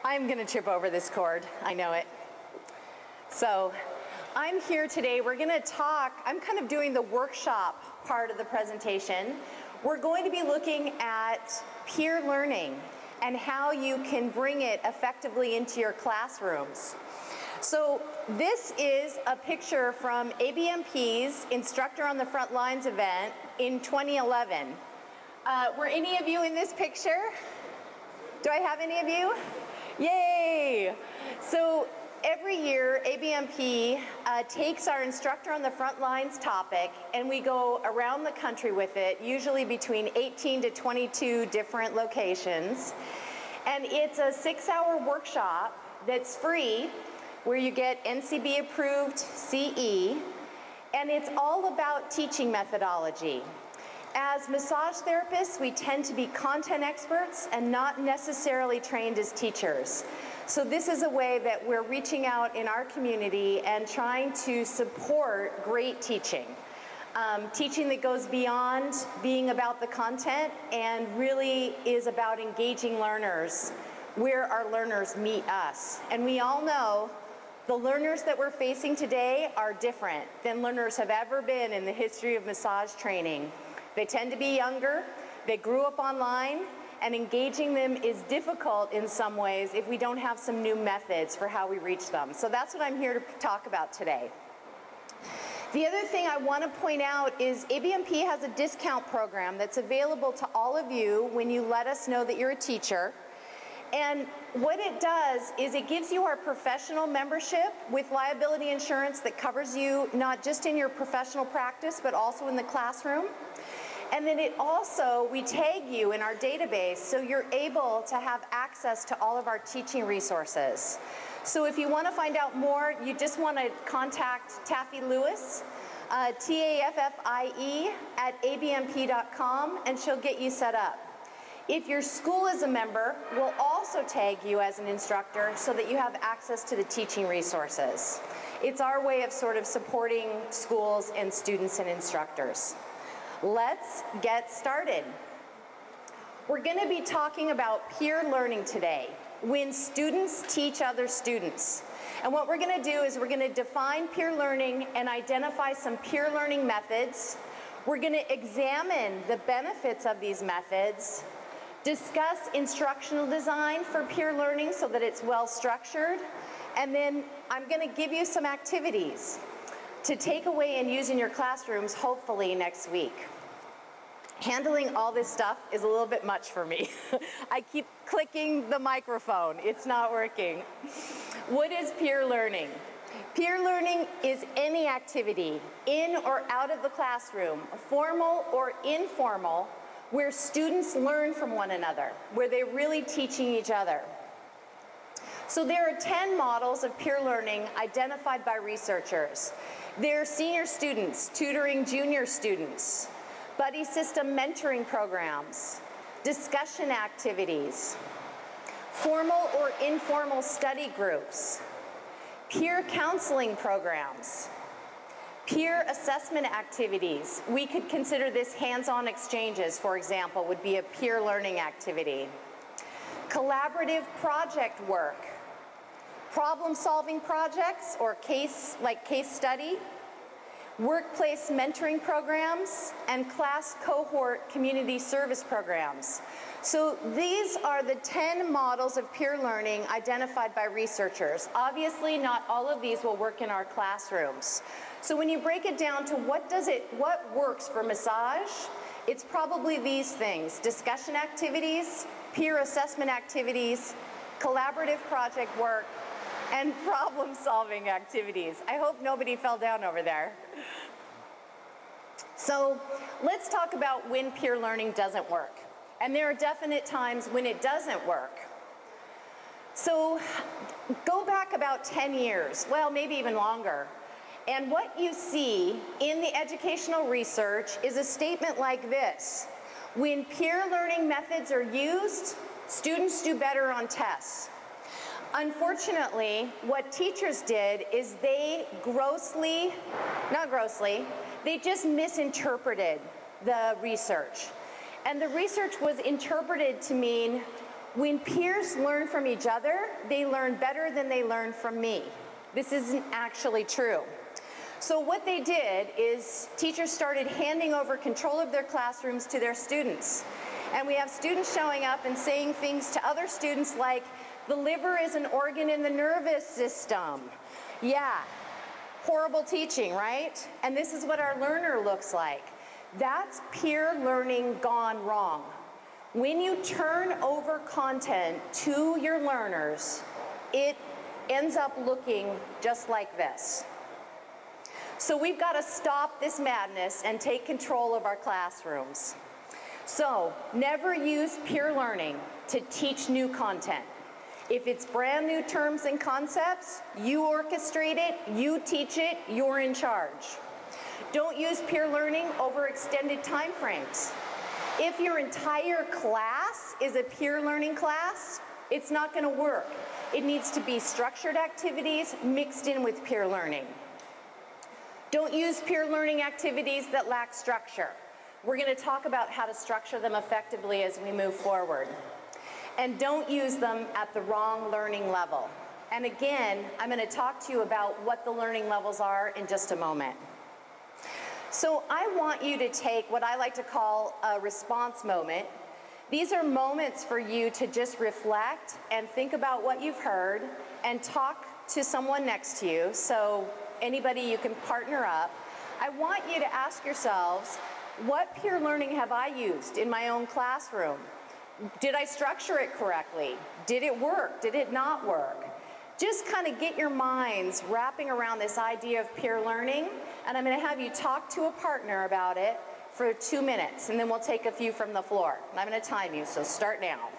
I'm going to trip over this cord. I know it. So I'm here today. We're going to talk. I'm kind of doing the workshop part of the presentation. We're going to be looking at peer learning and how you can bring it effectively into your classrooms. So this is a picture from ABMP's Instructor on the Front Lines event in 2011. Were any of you in this picture? Do I have any of you? Yay! So every year, ABMP takes our Instructor on the Front Lines topic and we go around the country with it, usually between 18 to 22 different locations. And it's a 6-hour workshop that's free, where you get NCB approved CE, and it's all about teaching methodology. As massage therapists, we tend to be content experts and not necessarily trained as teachers. So this is a way that we're reaching out in our community and trying to support great teaching. Teaching that goes beyond being about the content and really is about engaging learners where our learners meet us. And we all know the learners that we're facing today are different than learners have ever been in the history of massage training. They tend to be younger, they grew up online, and engaging them is difficult in some ways if we don't have some new methods for how we reach them. So that's what I'm here to talk about today. The other thing I want to point out is ABMP has a discount program that's available to all of you when you let us know that you're a teacher. And what it does is it gives you our professional membership with liability insurance that covers you not just in your professional practice, but also in the classroom. And then it also, we tag you in our database so you're able to have access to all of our teaching resources. So if you want to find out more, you just want to contact Taffy Lewis, TAFFIE at abmp.com, and she'll get you set up. If your school is a member, we'll also tag you as an instructor so that you have access to the teaching resources. It's our way of sort of supporting schools and students and instructors. Let's get started. We're going to be talking about peer learning today, when students teach other students. And what we're going to do is we're going to define peer learning and identify some peer learning methods. We're going to examine the benefits of these methods, discuss instructional design for peer learning so that it's well structured, and then I'm going to give you some activities to take away and use in your classrooms hopefully next week. Handling all this stuff is a little bit much for me. I keep clicking the microphone. It's not working. What is peer learning? Peer learning is any activity in or out of the classroom, formal or informal, where students learn from one another, where they're really teaching each other. So there are 10 models of peer learning identified by researchers. They're senior students tutoring junior students, buddy system mentoring programs, discussion activities, formal or informal study groups, peer counseling programs, peer assessment activities. We could consider this hands-on exchanges, for example, would be a peer learning activity. Collaborative project work, problem-solving projects or case study, workplace mentoring programs, and class cohort community service programs. So these are the 10 models of peer learning identified by researchers. Obviously, not all of these will work in our classrooms. So when you break it down to what works for massage, it's probably these things: discussion activities, peer assessment activities, collaborative project work, and problem-solving activities. I hope nobody fell down over there. So let's talk about when peer learning doesn't work. And there are definite times when it doesn't work. So go back about 10 years, well, maybe even longer. And what you see in the educational research is a statement like this: when peer learning methods are used, students do better on tests. Unfortunately, what teachers did is they they just misinterpreted the research. And the research was interpreted to mean When peers learn from each other, they learn better than they learn from me. This isn't actually true. So what they did is teachers started handing over control of their classrooms to their students. And we have students showing up and saying things to other students like, the liver is an organ in the nervous system. Yeah, horrible teaching, right? And this is what our learner looks like. That's peer learning gone wrong. When you turn over content to your learners, it ends up looking just like this. So we've got to stop this madness and take control of our classrooms. So never use peer learning to teach new content. If it's brand new terms and concepts, you orchestrate it, you teach it, you're in charge. Don't use peer learning over extended time frames. If your entire class is a peer learning class, it's not going to work. It needs to be structured activities mixed in with peer learning. Don't use peer learning activities that lack structure. We're going to talk about how to structure them effectively as we move forward. And don't use them at the wrong learning level. And again, I'm going to talk to you about what the learning levels are in just a moment. So I want you to take what I like to call a response moment. These are moments for you to just reflect and think about what you've heard and talk to someone next to you. So anybody you can partner up. I want you to ask yourselves, what peer learning have I used in my own classroom? Did I structure it correctly? Did it work? Did it not work? Just kind of get your minds wrapping around this idea of peer learning, and I'm going to have you talk to a partner about it for 2 minutes, and then we'll take a few from the floor. And I'm going to time you, so start now.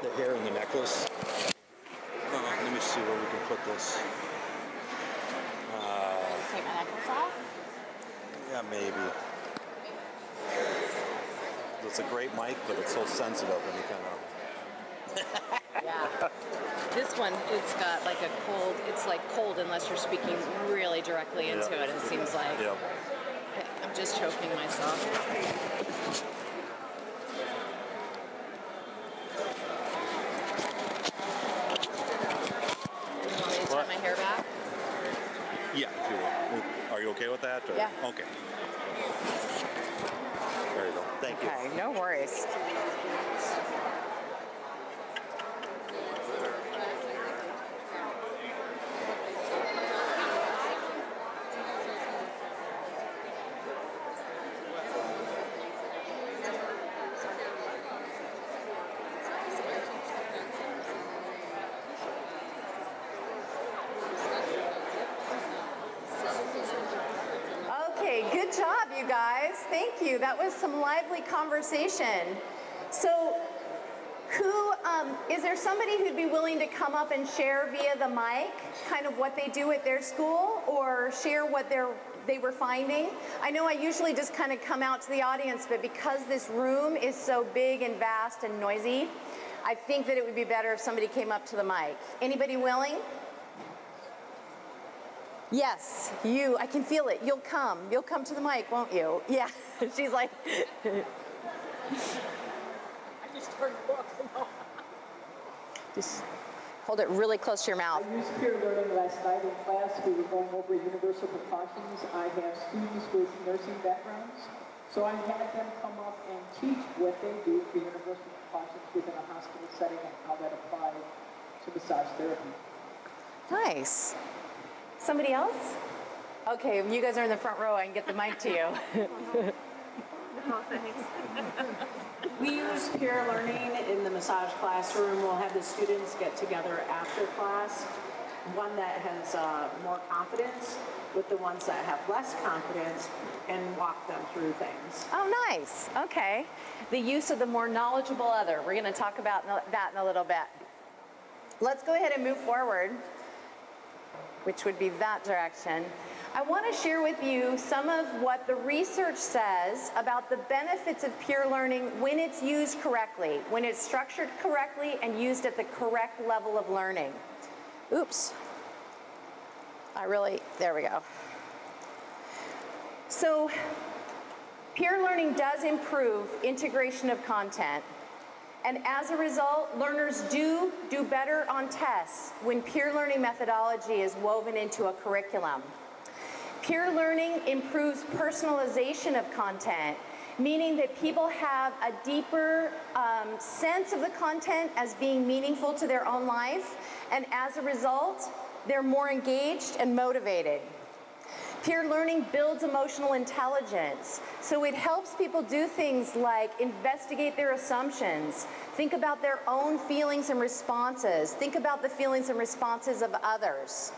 The hair in the necklace. Let me see where we can put this. Take my necklace off? Yeah, maybe. It's a great mic, but it's so sensitive and you kind of... Yeah. This one, it's got like a cold, it's like cold unless you're speaking really directly into it, it seems like. Yeah. Okay, I'm just choking myself. My hair back? Yeah, if you will. Are you okay with that? Or? Yeah. Okay. There you go. Thank you. Okay, no worries. Good job, you guys. Thank you. That was some lively conversation. So, is there somebody who'd be willing to come up and share via the mic kind of what they do at their school, or share what they were finding? I know I usually just kind of come out to the audience, but because this room is so big and vast and noisy, I think that it would be better if somebody came up to the mic. Anybody willing? Yes, you, I can feel it. You'll come to the mic, won't you? Yeah, she's like. I just turned Just hold it really close to your mouth. I used peer learning last night in class. We were going over universal precautions. I have students with nursing backgrounds, So I had them come up and teach what they do for universal precautions within a hospital setting and how that applied to massage therapy. Nice. Somebody else? Okay, if you guys are in the front row, I can get the mic to you. Oh, thanks. We use peer learning in the massage classroom. We'll have the students get together after class, one that has more confidence with the ones that have less confidence, and walk them through things. Oh, nice. Okay. The use of the more knowledgeable other. We're going to talk about that in a little bit. Let's go ahead and move forward, which would be that direction. I want to share with you some of what the research says about the benefits of peer learning when it's used correctly, when it's structured correctly and used at the correct level of learning. Oops. There we go. So, peer learning does improve integration of content. And as a result, learners do better on tests when peer learning methodology is woven into a curriculum. Peer learning improves personalization of content, meaning that people have a deeper sense of the content as being meaningful to their own life, and as a result, they're more engaged and motivated. Peer learning builds emotional intelligence, so it helps people do things like investigate their assumptions, think about their own feelings and responses, think about the feelings and responses of others.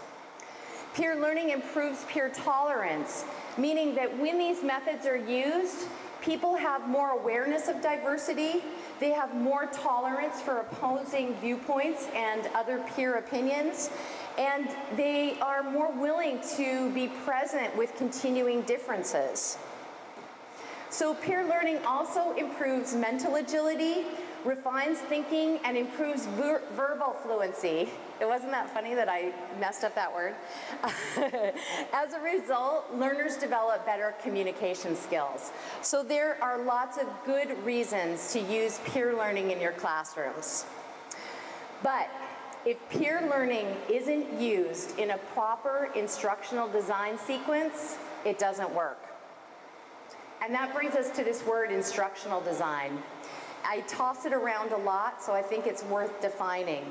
Peer learning improves peer tolerance, meaning that when these methods are used, people have more awareness of diversity, they have more tolerance for opposing viewpoints and other peer opinions, and they are more willing to be present with continuing differences. So peer learning also improves mental agility, refines thinking, and improves verbal fluency. It wasn't that funny that I messed up that word. As a result, learners develop better communication skills. So there are lots of good reasons to use peer learning in your classrooms. But if peer learning isn't used in a proper instructional design sequence, it doesn't work. And that brings us to this word, instructional design. I toss it around a lot, so I think it's worth defining.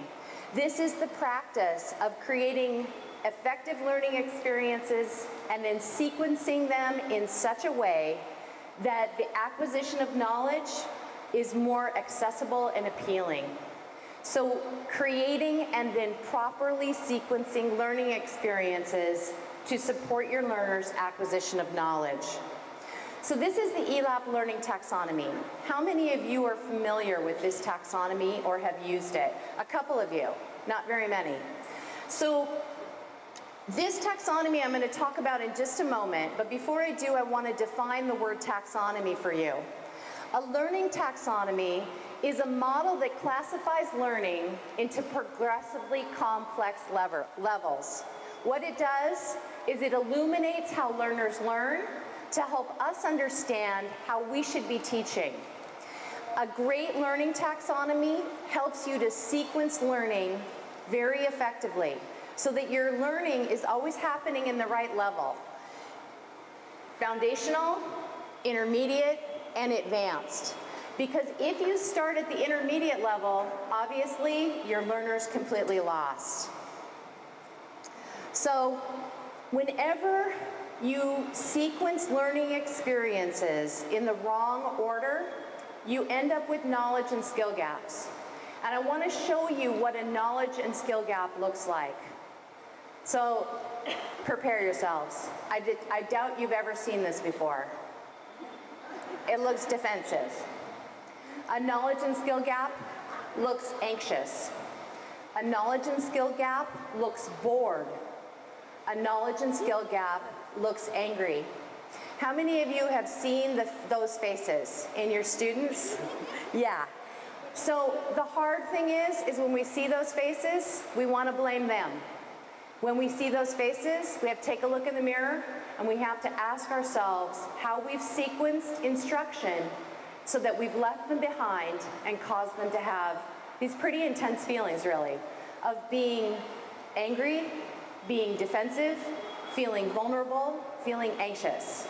This is the practice of creating effective learning experiences and then sequencing them in such a way that the acquisition of knowledge is more accessible and appealing. So creating and then properly sequencing learning experiences to support your learners' acquisition of knowledge. So this is the ELAP learning taxonomy. How many of you are familiar with this taxonomy or have used it? A couple of you, not very many. So this taxonomy I'm going to talk about in just a moment, but before I do, I want to define the word taxonomy for you. A learning taxonomy is a model that classifies learning into progressively complex levels. What it does is it illuminates how learners learn to help us understand how we should be teaching. A great learning taxonomy helps you to sequence learning very effectively so that your learning is always happening in the right level. Foundational, intermediate, and advanced. Because if you start at the intermediate level, obviously your learner's completely lost. So whenever you sequence learning experiences in the wrong order, you end up with knowledge and skill gaps. And I want to show you what a knowledge and skill gap looks like. So prepare yourselves. I doubt you've ever seen this before. It looks defensive. A knowledge and skill gap looks anxious. A knowledge and skill gap looks bored. A knowledge and skill gap looks angry. How many of you have seen those faces in your students? Yeah. So the hard thing is when we see those faces, we want to blame them. When we see those faces, we have to take a look in the mirror and we have to ask ourselves how we've sequenced instruction so that we've left them behind and caused them to have these pretty intense feelings, really, of being angry, being defensive, feeling vulnerable, feeling anxious.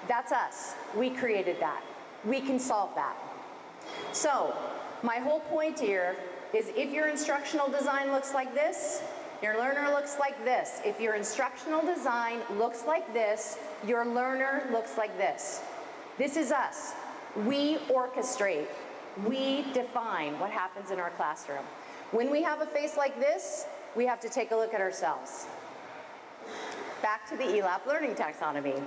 That's us. We created that. We can solve that. So, my whole point here is if your instructional design looks like this, your learner looks like this. If your instructional design looks like this, your learner looks like this. This is us. We orchestrate. We define what happens in our classroom. When we have a face like this, we have to take a look at ourselves. Back to the ELAP learning taxonomy.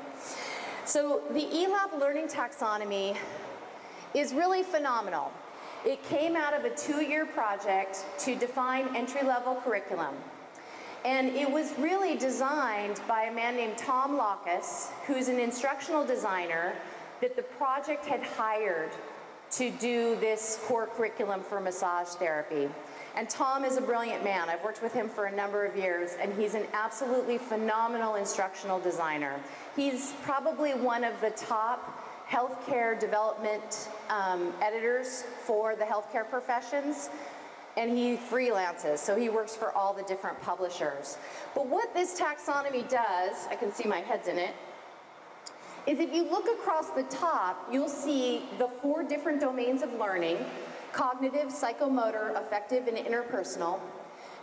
So the ELAP learning taxonomy is really phenomenal. It came out of a 2-year project to define entry-level curriculum. And it was really designed by a man named Tom Lockus, who's an instructional designer that the project had hired to do this core curriculum for massage therapy. And Tom is a brilliant man. I've worked with him for a number of years, and he's an absolutely phenomenal instructional designer. He's probably one of the top healthcare development editors for the healthcare professions, and he freelances, so he works for all the different publishers. But what this taxonomy does, I can see my head's in it, is if you look across the top, you'll see the 4 different domains of learning: cognitive, psychomotor, affective, and interpersonal.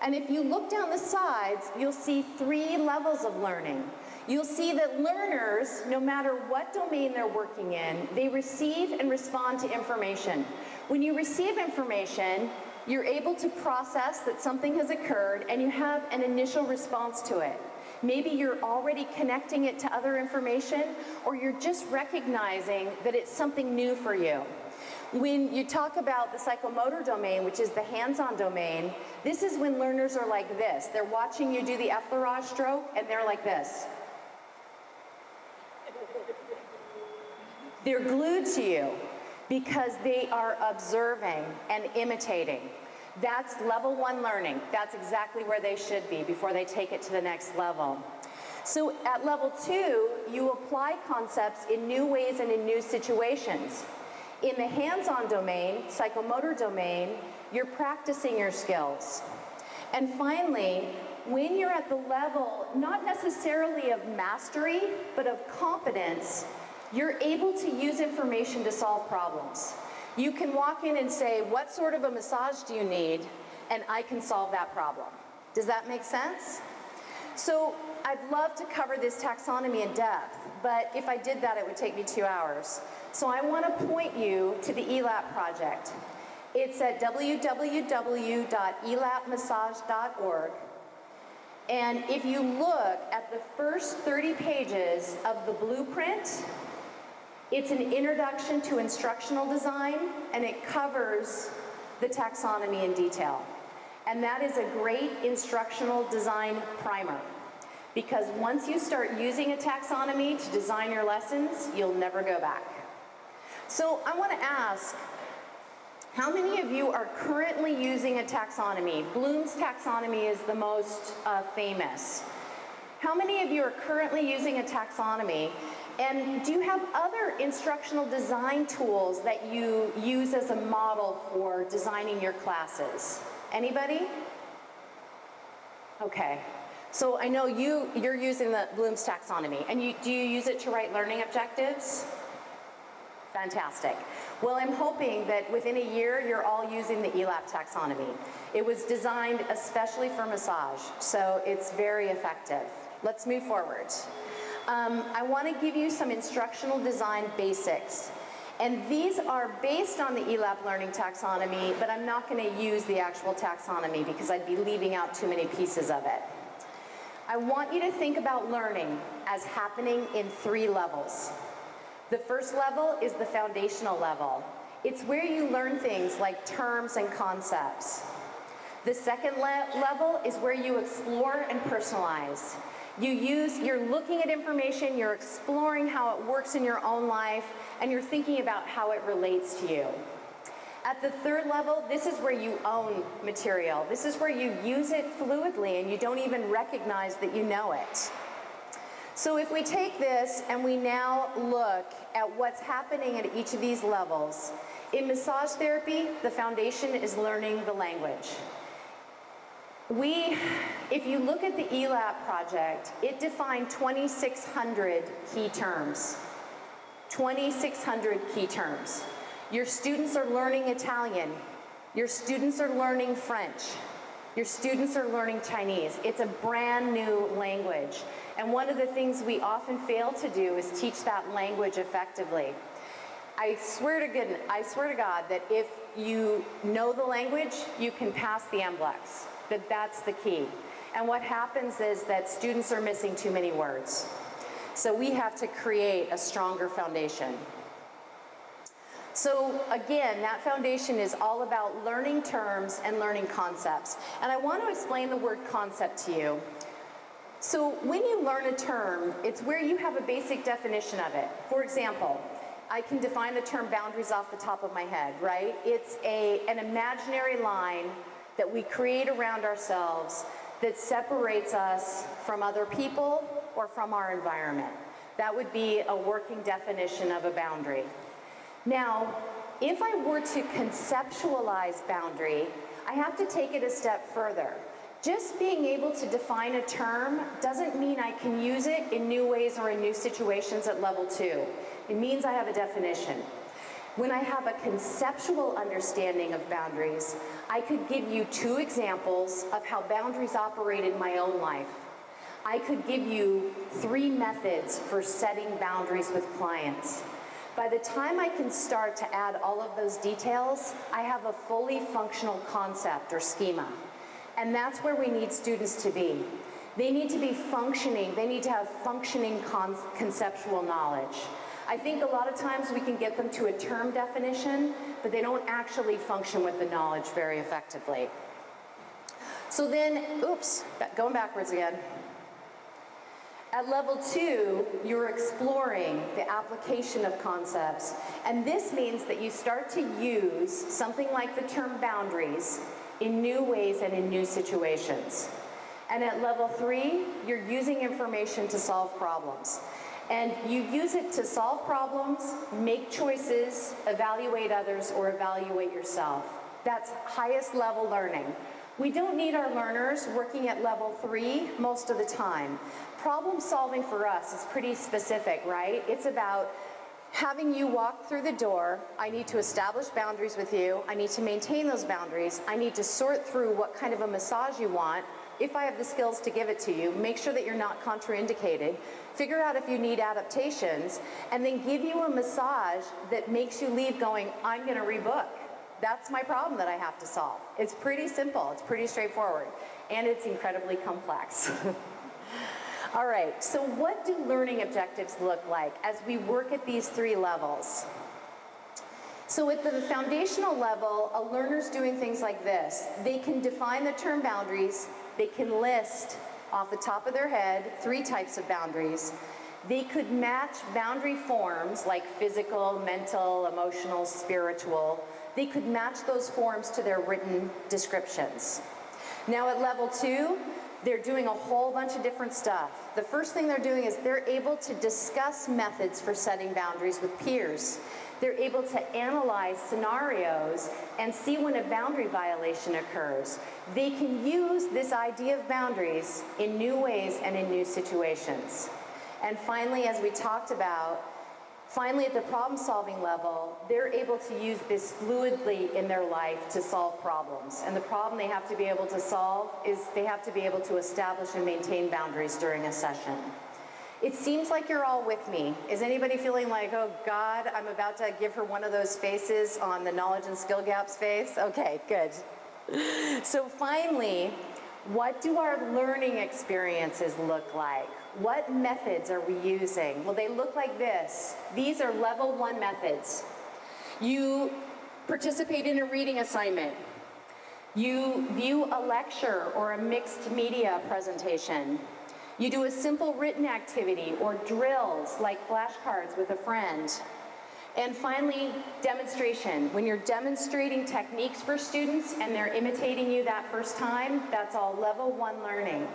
And if you look down the sides, you'll see 3 levels of learning. You'll see that learners, no matter what domain they're working in, they receive and respond to information. When you receive information, you're able to process that something has occurred and you have an initial response to it. Maybe you're already connecting it to other information, or you're just recognizing that it's something new for you. When you talk about the psychomotor domain, which is the hands-on domain, this is when learners are like this. They're watching you do the effleurage stroke, and they're like this. They're glued to you because they are observing and imitating. That's level 1 learning. That's exactly where they should be before they take it to the next level. So at level 2, you apply concepts in new ways and in new situations. In the hands-on domain, psychomotor domain, you're practicing your skills. And finally, when you're at the level, not necessarily of mastery, but of competence, you're able to use information to solve problems. You can walk in and say, what sort of a massage do you need? And I can solve that problem. Does that make sense? So I'd love to cover this taxonomy in depth, but if I did that, it would take me 2 hours. So I want to point you to the ELAP project. It's at www.elapmassage.org. And if you look at the first 30 pages of the blueprint, it's an introduction to instructional design, and it covers the taxonomy in detail. And that is a great instructional design primer, because once you start using a taxonomy to design your lessons, you'll never go back. So I want to ask, how many of you are currently using a taxonomy? Bloom's taxonomy is the most famous. How many of you are currently using a taxonomy? And do you have other instructional design tools that you use as a model for designing your classes? Anybody? Okay. So I know you're using the Bloom's taxonomy. And do you use it to write learning objectives? Fantastic. Well, I'm hoping that within a year, you're all using the ELAP taxonomy. It was designed especially for massage, so it's very effective. Let's move forward. I want to give you some instructional design basics. And these are based on the ELAP learning taxonomy, but I'm not going to use the actual taxonomy because I'd be leaving out too many pieces of it. I want you to think about learning as happening in 3 levels. The first level is the foundational level. It's where you learn things like terms and concepts. The second level is where you explore and personalize. You're looking at information, you're exploring how it works in your own life, and you're thinking about how it relates to you. At the third level, this is where you own material. This is where you use it fluidly and you don't even recognize that you know it. So if we take this and we now look at what's happening at each of these levels, in massage therapy, the foundation is learning the language. If you look at the ELAP project, it defined 2,600 key terms. 2,600 key terms. Your students are learning Italian. Your students are learning French. Your students are learning Chinese. It's a brand new language. And one of the things we often fail to do is teach that language effectively. I swear to God that if you know the language, you can pass the MBLEX, that's the key. And what happens is that students are missing too many words. So we have to create a stronger foundation. So again, that foundation is all about learning terms and learning concepts. And I want to explain the word concept to you. So when you learn a term, it's where you have a basic definition of it. For example, I can define the term boundaries off the top of my head, right? It's an imaginary line that we create around ourselves that separates us from other people or from our environment. That would be a working definition of a boundary. Now, if I were to conceptualize boundary, I have to take it a step further. Just being able to define a term doesn't mean I can use it in new ways or in new situations at level 2. It means I have a definition. When I have a conceptual understanding of boundaries, I could give you 2 examples of how boundaries operate in my own life. I could give you 3 methods for setting boundaries with clients. By the time I can start to add all of those details, I have a fully functional concept or schema. And that's where we need students to be. They need to be functioning. They need to have functioning conceptual knowledge. I think a lot of times we can get them to a term definition, but they don't actually function with the knowledge very effectively. So then, oops, going backwards again. At level 2, you're exploring the application of concepts. And this means that you start to use something like the term boundaries in new ways and in new situations. And at level 3, you're using information to solve problems. And you use it to solve problems, make choices, evaluate others, or evaluate yourself. That's highest level learning. We don't need our learners working at level 3 most of the time. Problem solving for us is pretty specific, right? It's about having you walk through the door. I need to establish boundaries with you. I need to maintain those boundaries. I need to sort through what kind of a massage you want. If I have the skills to give it to you, make sure that you're not contraindicated. Figure out if you need adaptations, and then give you a massage that makes you leave going, I'm going to rebook. That's my problem that I have to solve. It's pretty simple. It's pretty straightforward. And it's incredibly complex. All right, so what do learning objectives look like as we work at these 3 levels? So at the foundational level, a learner's doing things like this. They can define the term boundaries. They can list off the top of their head 3 types of boundaries. They could match boundary forms like physical, mental, emotional, spiritual. They could match those forms to their written descriptions. Now at level 2, they're doing a whole bunch of different stuff. The first thing they're doing is they're able to discuss methods for setting boundaries with peers. They're able to analyze scenarios and see when a boundary violation occurs. They can use this idea of boundaries in new ways and in new situations. And finally, as we talked about, finally at the problem-solving level, they're able to use this fluidly in their life to solve problems. And the problem they have to be able to solve is they have to be able to establish and maintain boundaries during a session. It seems like you're all with me. Is anybody feeling like, oh God, I'm about to give her one of those faces on the knowledge and skill gaps face? Okay, good. So finally, what do our learning experiences look like? What methods are we using? Well, they look like this. These are level 1 methods. You participate in a reading assignment. You view a lecture or a mixed media presentation. You do a simple written activity or drills like flashcards with a friend. And finally, demonstration. When you're demonstrating techniques for students and they're imitating you that first time, that's all level 1 learning.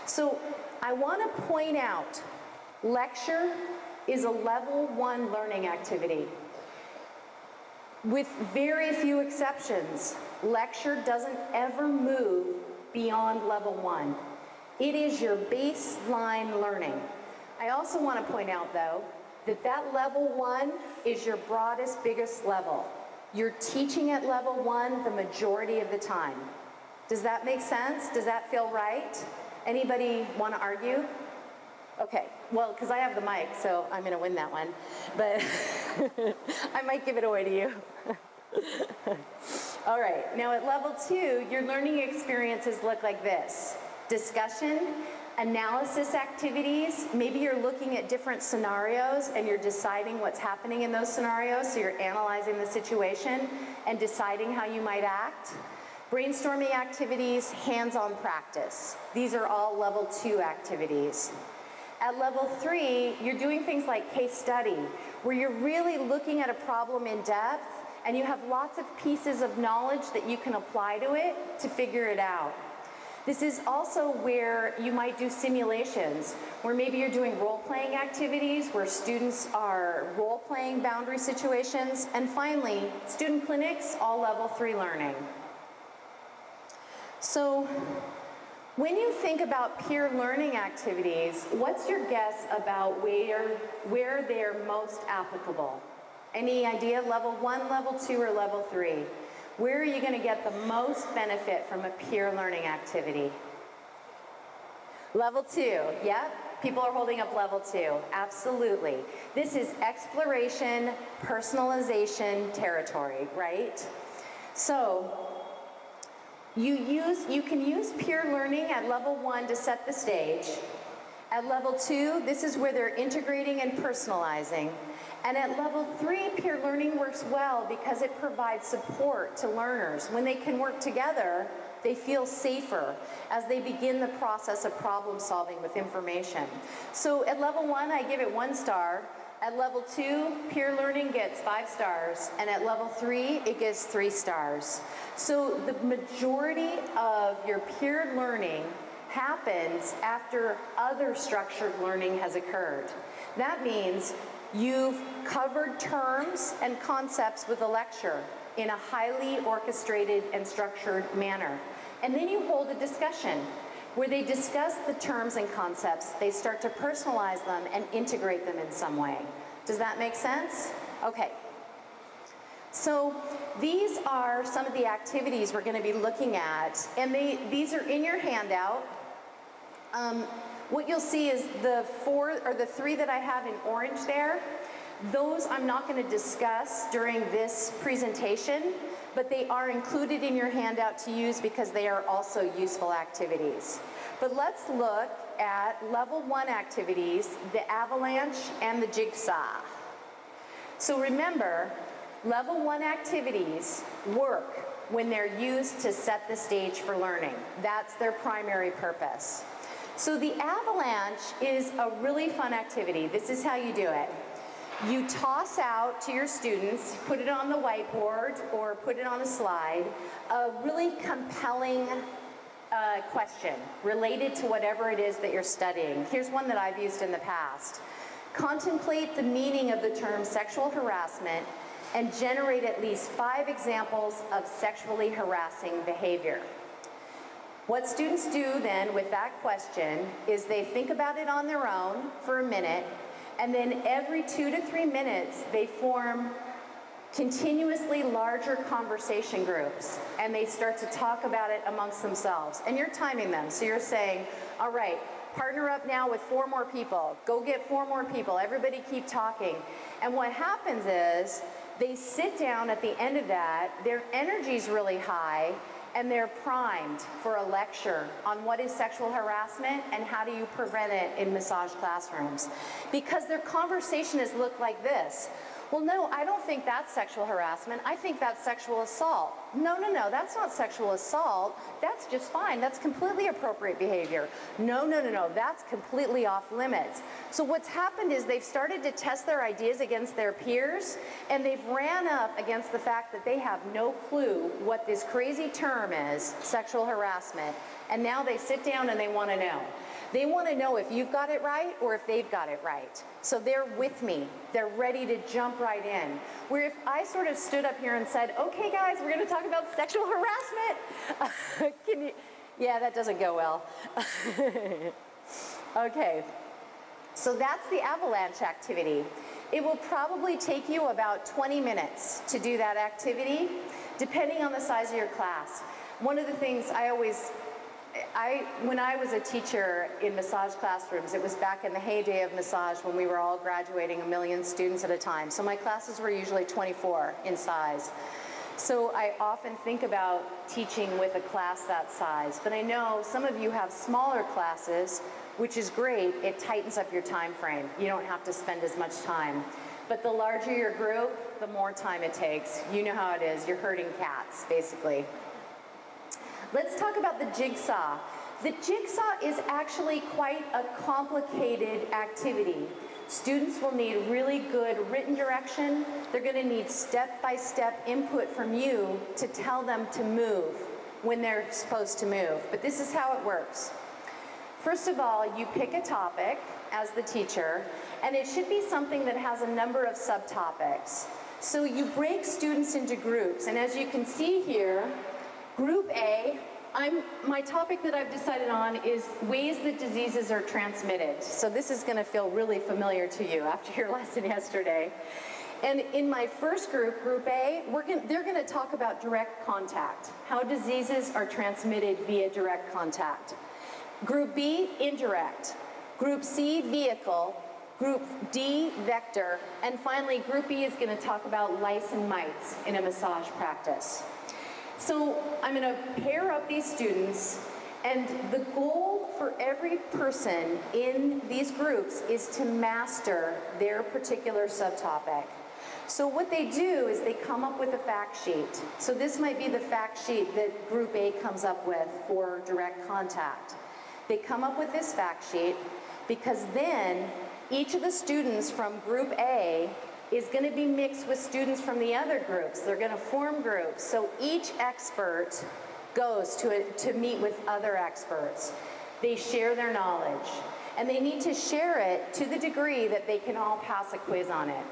So I want to point out, lecture is a level 1 learning activity. With very few exceptions, lecture doesn't ever move beyond level 1. It is your baseline learning. I also want to point out, though, that level 1 is your broadest, biggest level. You're teaching at level 1 the majority of the time. Does that make sense? Does that feel right? Anybody want to argue? Okay, well, because I have the mic, so I'm going to win that one. But I might give it away to you. All right, now at level 2, your learning experiences look like this. Discussion, analysis activities. Maybe you're looking at different scenarios and you're deciding what's happening in those scenarios, so you're analyzing the situation and deciding how you might act. Brainstorming activities, hands-on practice. These are all level 2 activities. At level 3, you're doing things like case study, where you're really looking at a problem in depth and you have lots of pieces of knowledge that you can apply to it to figure it out. This is also where you might do simulations, where maybe you're doing role-playing activities, where students are role-playing boundary situations. And finally, student clinics, all level 3 learning. So, when you think about peer learning activities, what's your guess about where they're most applicable? Any idea? Level 1, level 2, or level 3? Where are you going to get the most benefit from a peer learning activity? Level 2, yep. People are holding up level 2. Absolutely. This is exploration, personalization territory, right? So, you can use peer learning at level 1 to set the stage. At level 2, this is where they're integrating and personalizing. And at level 3, peer learning works well because it provides support to learners. When they can work together, they feel safer as they begin the process of problem solving with information. So at level 1, I give it 1 star. At level 2, peer learning gets 5 stars, and at level 3, it gets 3 stars. So the majority of your peer learning happens after other structured learning has occurred. That means you've covered terms and concepts with a lecture in a highly orchestrated and structured manner. And then you hold a discussion where they discuss the terms and concepts, they start to personalize them and integrate them in some way. Does that make sense? Okay. So these are some of the activities we're going to be looking at, and these are in your handout. What you'll see is the 3 that I have in orange there. Those I'm not going to discuss during this presentation, but they are included in your handout to use because they are also useful activities. But let's look at level 1 activities, the avalanche and the jigsaw. So remember, level 1 activities work when they're used to set the stage for learning. That's their primary purpose. So the avalanche is a really fun activity. This is how you do it. You toss out to your students, put it on the whiteboard or put it on a slide, a really compelling question related to whatever it is that you're studying. Here's one that I've used in the past. Contemplate the meaning of the term sexual harassment and generate at least 5 examples of sexually harassing behavior. What students do then with that question is they think about it on their own for a minute, and then every 2 to 3 minutes they form continuously larger conversation groups, and they start to talk about it amongst themselves. And you're timing them, so you're saying, all right, partner up now with 4 more people, go get 4 more people, everybody keep talking. And what happens is they sit down at the end of that, their energy's really high, and they're primed for a lecture on what is sexual harassment and how do you prevent it in massage classrooms. Because their conversation has looked like this. Well, no, I don't think that's sexual harassment. I think that's sexual assault. No, no, no, that's not sexual assault. That's just fine. That's completely appropriate behavior. No, no, no, no, that's completely off limits. So what's happened is they've started to test their ideas against their peers, and they've ran up against the fact that they have no clue what this crazy term is, sexual harassment. And now they sit down and they want to know. They want to know if you've got it right or if they've got it right. So they're with me. They're ready to jump right in. Where if I sort of stood up here and said, okay guys, we're going to talk about sexual harassment. Yeah, that doesn't go well. Okay. So that's the avalanche activity. It will probably take you about 20 minutes to do that activity, depending on the size of your class. One of the things when I was a teacher in massage classrooms, it was back in the heyday of massage when we were all graduating 1 million students at a time. So my classes were usually 24 in size. So I often think about teaching with a class that size. But I know some of you have smaller classes, which is great. It tightens up your time frame. You don't have to spend as much time. But the larger your group, the more time it takes. You know how it is. You're herding cats, basically. Let's talk about the jigsaw. The jigsaw is actually quite a complicated activity. Students will need really good written direction. They're going to need step-by-step input from you to tell them to move when they're supposed to move. But this is how it works. First of all, you pick a topic as the teacher, and it should be something that has a number of subtopics. So you break students into groups, and as you can see here, Group A, my topic that I've decided on is ways that diseases are transmitted. So this is going to feel really familiar to you after your lesson yesterday. And in my first group, Group A, they're going to talk about direct contact, how diseases are transmitted via direct contact. Group B, indirect. Group C, vehicle. Group D, vector. And finally, Group E is going to talk about lice and mites in a massage practice. So I'm going to pair up these students, and the goal for every person in these groups is to master their particular subtopic. So what they do is they come up with a fact sheet. So this might be the fact sheet that Group A comes up with for direct contact. They come up with this fact sheet because then each of the students from Group A is going to be mixed with students from the other groups. They're going to form groups. So each expert goes to meet with other experts. They share their knowledge. And they need to share it to the degree that they can all pass a quiz on it.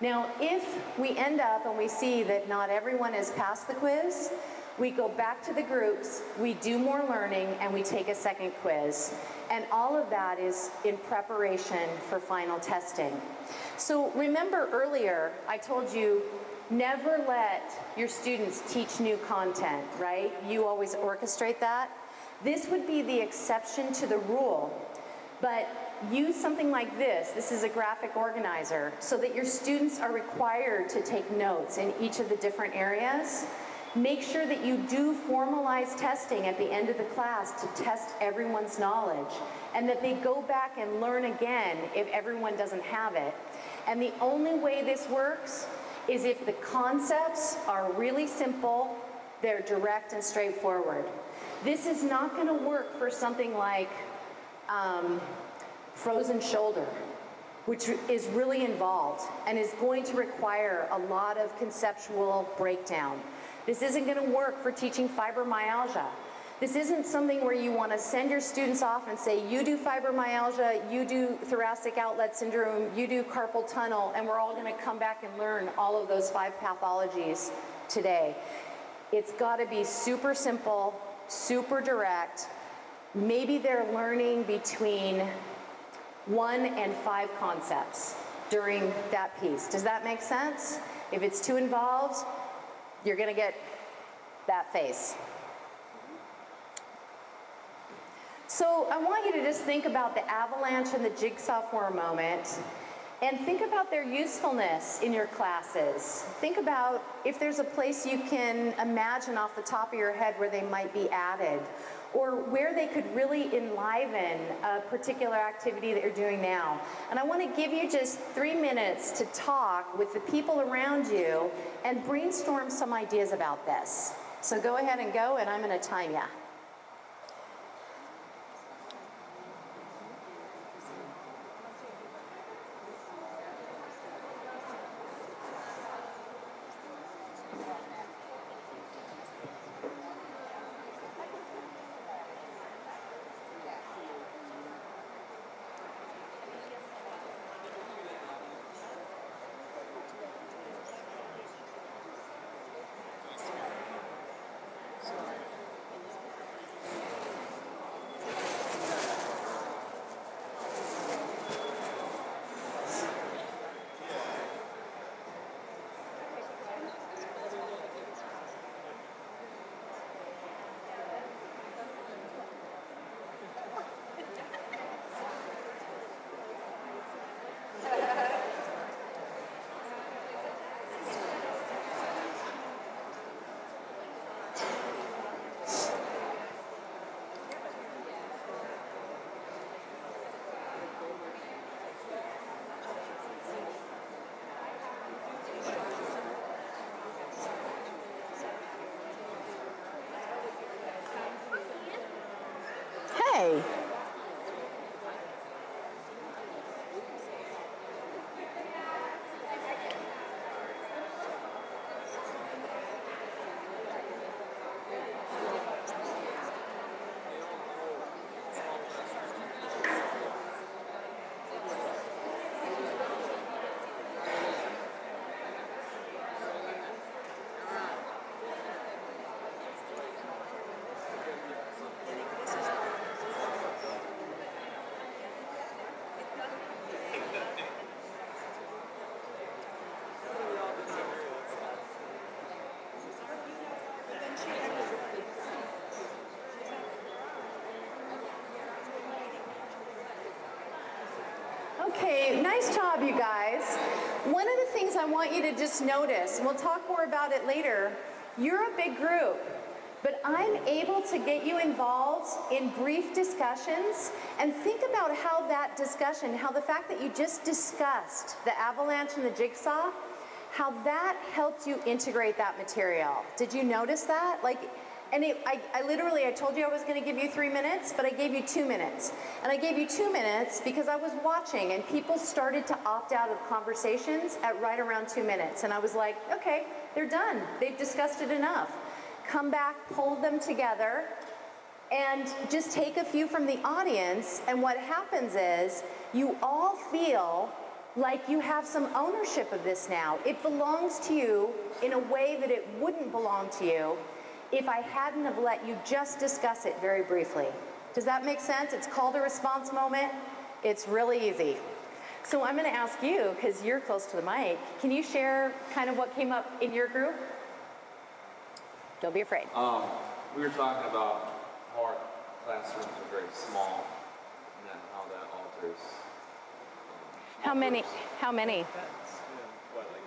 Now, if we end up and we see that not everyone has passed the quiz, we go back to the groups, we do more learning, and we take a second quiz. And all of that is in preparation for final testing. So remember earlier, I told you, never let your students teach new content, right? You always orchestrate that. This would be the exception to the rule. But use something like this. This is a graphic organizer, so that your students are required to take notes in each of the different areas. Make sure that you do formalized testing at the end of the class to test everyone's knowledge, and that they go back and learn again if everyone doesn't have it. And the only way this works is if the concepts are really simple, they're direct and straightforward. This is not going to work for something like frozen shoulder, which is really involved and is going to require a lot of conceptual breakdown. This isn't going to work for teaching fibromyalgia. This isn't something where you want to send your students off and say, you do fibromyalgia, you do thoracic outlet syndrome, you do carpal tunnel, and we're all going to come back and learn all of those 5 pathologies today. It's got to be super simple, super direct. Maybe they're learning between 1 and 5 concepts during that piece. Does that make sense? If it's too involved, you're going to get that face. So I want you to just think about the avalanche and the jigsaw for a moment, and think about their usefulness in your classes. Think about if there's a place you can imagine off the top of your head where they might be added, or where they could really enliven a particular activity that you're doing now. And I want to give you just 3 minutes to talk with the people around you and brainstorm some ideas about this. So go ahead and go, and I'm going to time you. Nice job, you guys. One of the things I want you to just notice, and we'll talk more about it later, you're a big group, but I'm able to get you involved in brief discussions, and think about how that discussion, how the fact that you just discussed the avalanche and the jigsaw, how that helped you integrate that material. Did you notice that? I told you I was going to give you 3 minutes, but I gave you 2 minutes. And I gave you 2 minutes because I was watching and people started to opt out of conversations at right around 2 minutes. And I was like, okay, they're done. They've discussed it enough. Come back, pull them together, and just take a few from the audience. And what happens is you all feel like you have some ownership of this now. It belongs to you in a way that it wouldn't belong to you if I hadn't have let you just discuss it very briefly. Does that make sense? It's called a response moment. It's really easy. So I'm going to ask you, because you're close to the mic, can you share kind of what came up in your group? Don't be afraid. We were talking about how our classrooms are very small and then how that alters. How many? What, like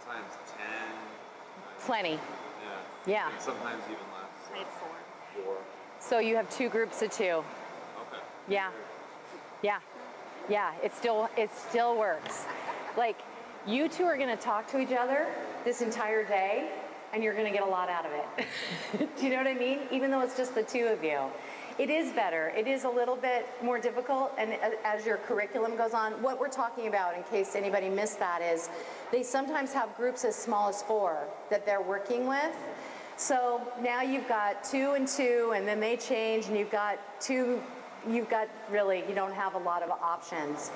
sometimes 10? Plenty. Yeah. Yeah. And sometimes even less. I had 4. 4. So you have 2 groups of 2. Okay. Yeah. Yeah. Yeah, it still works. Like, you 2 are going to talk to each other this entire day, and you're going to get a lot out of it. Do you know what I mean? Even though it's just the 2 of you. It is better. It is a little bit more difficult, and as your curriculum goes on, what we're talking about, in case anybody missed that, is they sometimes have groups as small as 4 that they're working with. So now you've got 2 and 2, and then they change, and you've got 2, you don't have a lot of options.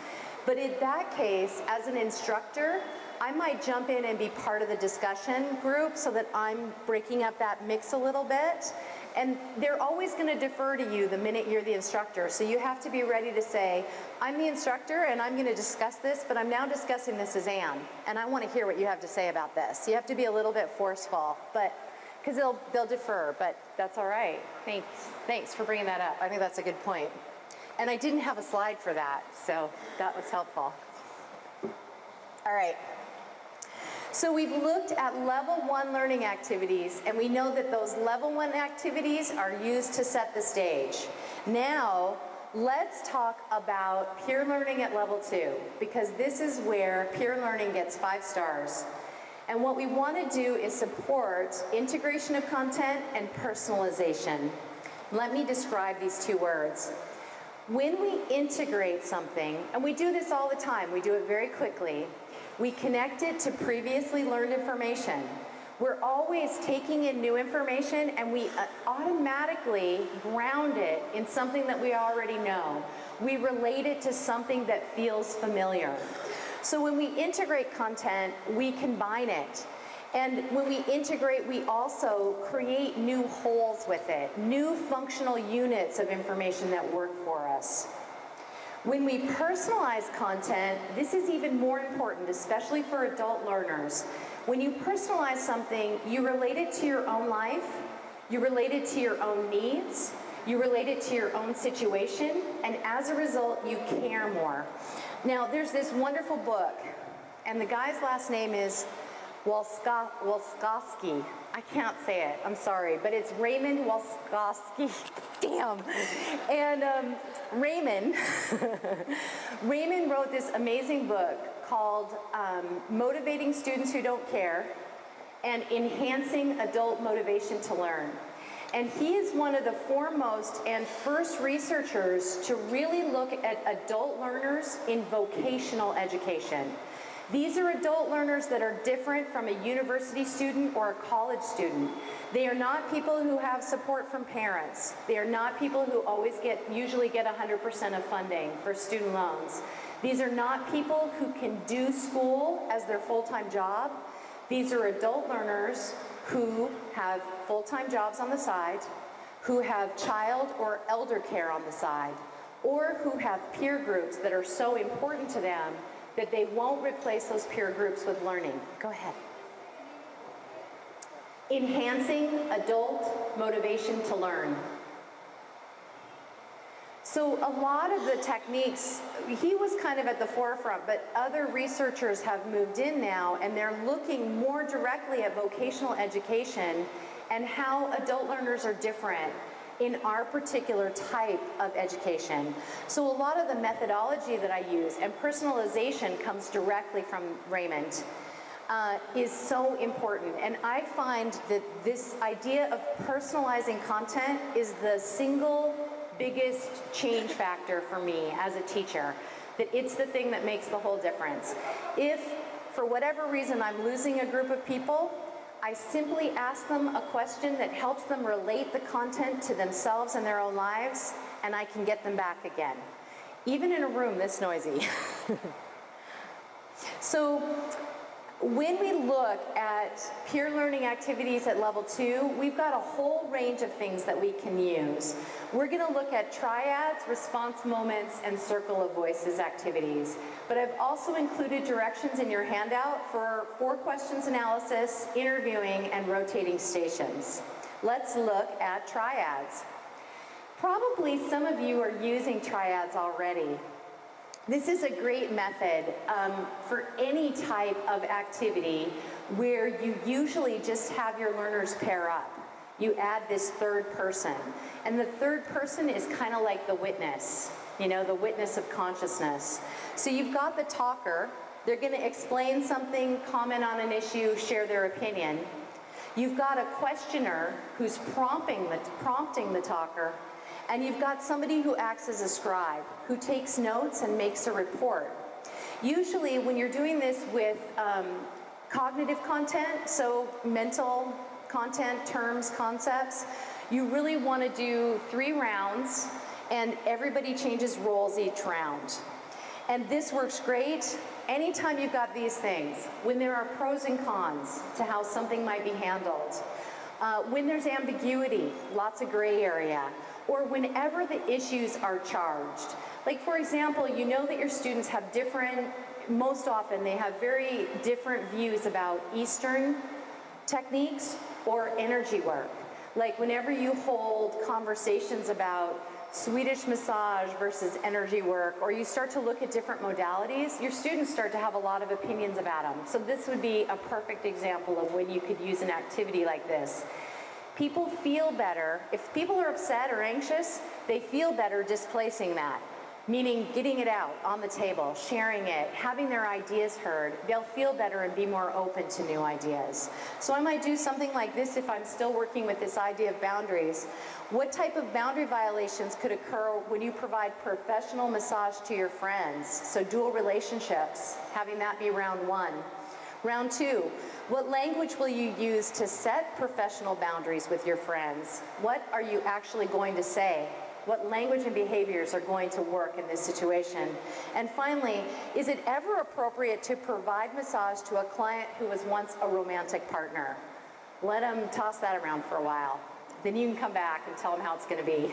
But in that case, as an instructor, I might jump in and be part of the discussion group so that I'm breaking up that mix a little bit. And they're always going to defer to you the minute you're the instructor. So you have to be ready to say, I'm the instructor and I'm going to discuss this, but I'm now discussing this as Anne, and I want to hear what you have to say about this. You have to be a little bit forceful, but because they'll defer, but that's all right. Thanks for bringing that up. I think that's a good point. And I didn't have a slide for that, so that was helpful. All right. So we've looked at level 1 learning activities, and we know that those level 1 activities are used to set the stage. Now, let's talk about peer learning at level 2, because this is where peer learning gets 5 stars. And what we want to do is support integration of content and personalization. Let me describe these 2 words. When we integrate something, and we do this all the time, we do it very quickly, we connect it to previously learned information. We're always taking in new information and we automatically ground it in something that we already know. We relate it to something that feels familiar. So when we integrate content, we combine it. And when we integrate, we also create new wholes with it, new functional units of information that work for us. When we personalize content, this is even more important, especially for adult learners. When you personalize something, you relate it to your own life, you relate it to your own needs, you relate it to your own situation, and as a result, you care more. Now, there's this wonderful book, and the guy's last name is Walskowski. I can't say it, I'm sorry, but it's Raymond Walskowski. Damn. And Raymond wrote this amazing book called Motivating Students Who Don't Care and Enhancing Adult Motivation to Learn. And he is one of the foremost and first researchers to really look at adult learners in vocational education. These are adult learners that are different from a university student or a college student. They are not people who have support from parents. They are not people who usually get 100% of funding for student loans. These are not people who can do school as their full-time job. These are adult learners who have full-time jobs on the side, who have child or elder care on the side, or who have peer groups that are so important to them that they won't replace those peer groups with learning. Go ahead. Enhancing adult motivation to learn. So So a lot of the techniques, he was kind of at the forefront, but other researchers have moved in now, and they're looking more directly at vocational education and how adult learners are different in our particular type of education. So a lot of the methodology that I use and personalization comes directly from Raymond. Is so important. And I find that this idea of personalizing content is the single biggest change factor for me as a teacher, that it's the thing that makes the whole difference. If, for whatever reason, I'm losing a group of people, I simply ask them a question that helps them relate the content to themselves and their own lives, and I can get them back again, even in a room this noisy. So, when we look at peer learning activities at level 2, we've got a whole range of things that we can use. We're going to look at triads, response moments, and circle of voices activities. But I've also included directions in your handout for 4 questions analysis, interviewing, and rotating stations. Let's look at triads. Probably some of you are using triads already. This is a great method for any type of activity where you usually just have your learners pair up. You add this third person. And the third person is kind of like the witness, you know, the witness of consciousness. So you've got the talker. They're going to explain something, comment on an issue, share their opinion. You've got a questioner who's prompting the talker. And you've got somebody who acts as a scribe, who takes notes and makes a report. Usually when you're doing this with cognitive content, so mental content, terms, concepts, you really want to do 3 rounds, and everybody changes roles each round. And this works great anytime you've got these things, when there are pros and cons to how something might be handled, when there's ambiguity, lots of gray area, or whenever the issues are charged. Like, for example, you know that your students have most often they have very different views about Eastern techniques or energy work. Like whenever you hold conversations about Swedish massage versus energy work, or you start to look at different modalities, your students start to have a lot of opinions about them. So this would be a perfect example of when you could use an activity like this. People feel better. If people are upset or anxious, they feel better displacing that, meaning getting it out on the table, sharing it, having their ideas heard. They'll feel better and be more open to new ideas. So I might do something like this if I'm still working with this idea of boundaries. What type of boundary violations could occur when you provide professional massage to your friends? So dual relationships, having that be round 1. Round 2, what language will you use to set professional boundaries with your friends? What are you actually going to say? What language and behaviors are going to work in this situation? And finally, is it ever appropriate to provide massage to a client who was once a romantic partner? Let them toss that around for a while. Then you can come back and tell them how it's going to be.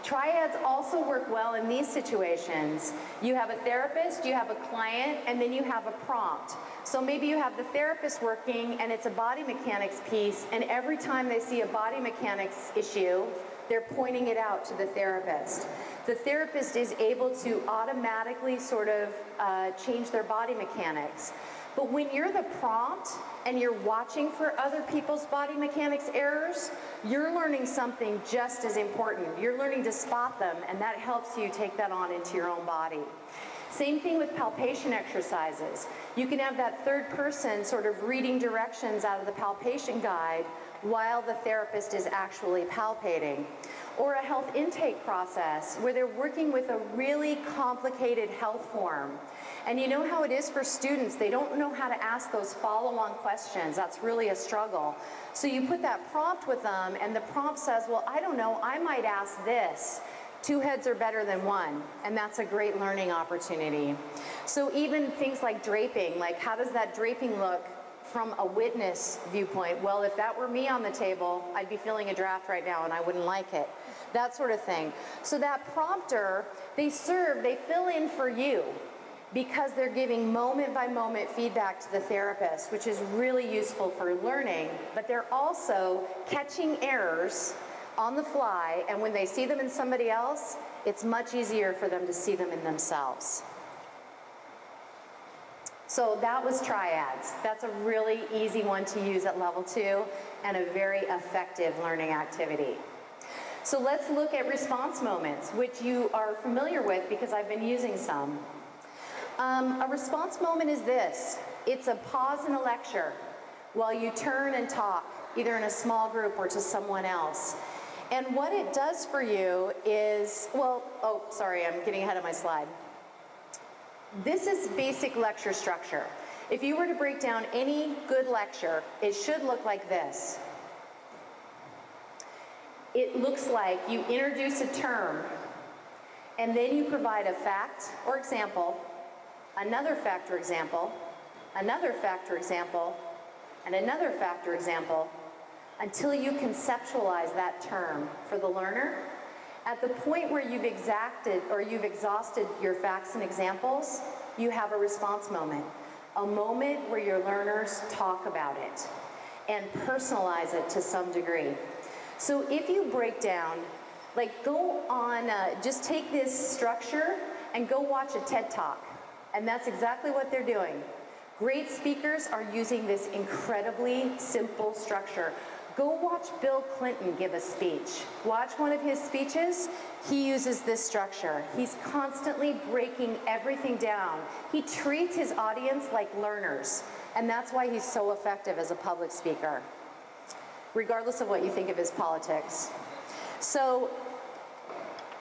Triads also work well in these situations. You have a therapist, you have a client, and then you have a prompt. So maybe you have the therapist working and it's a body mechanics piece, and every time they see a body mechanics issue, they're pointing it out to the therapist. The therapist is able to automatically sort of change their body mechanics. But when you're the prompt and you're watching for other people's body mechanics errors, you're learning something just as important. You're learning to spot them, and that helps you take that on into your own body. Same thing with palpation exercises. You can have that third person sort of reading directions out of the palpation guide while the therapist is actually palpating. Or a health intake process where they're working with a really complicated health form. And you know how it is for students, they don't know how to ask those follow-on questions. That's really a struggle. So you put that prompt with them, and the prompt says, well, I don't know, I might ask this. 2 heads are better than 1, and that's a great learning opportunity. So even things like draping, like how does that draping look from a witness viewpoint? Well, if that were me on the table, I'd be feeling a draft right now and I wouldn't like it. That sort of thing. So that prompter, they fill in for you because they're giving moment-by-moment feedback to the therapist, which is really useful for learning, but they're also catching errors on the fly, and when they see them in somebody else, it's much easier for them to see them in themselves. So that was triads. That's a really easy one to use at level 2 and a very effective learning activity. So let's look at response moments, which you are familiar with because I've been using some. A response moment is this. It's a pause in a lecture while you turn and talk, either in a small group or to someone else. And what it does for you is, well, oh, sorry, I'm getting ahead of my slide. This is basic lecture structure. If you were to break down any good lecture, it should look like this. It looks like you introduce a term, and then you provide a fact or example, another fact or example, another fact or example, and another fact or example, until you conceptualize that term for the learner. At the point where you've exhausted your facts and examples, you have a response moment, a moment where your learners talk about it and personalize it to some degree. So if you break down, like go on, just take this structure and go watch a TED Talk. And that's exactly what they're doing. Great speakers are using this incredibly simple structure. Go watch Bill Clinton give a speech. Watch one of his speeches. He uses this structure. He's constantly breaking everything down. He treats his audience like learners, and that's why he's so effective as a public speaker, regardless of what you think of his politics. So,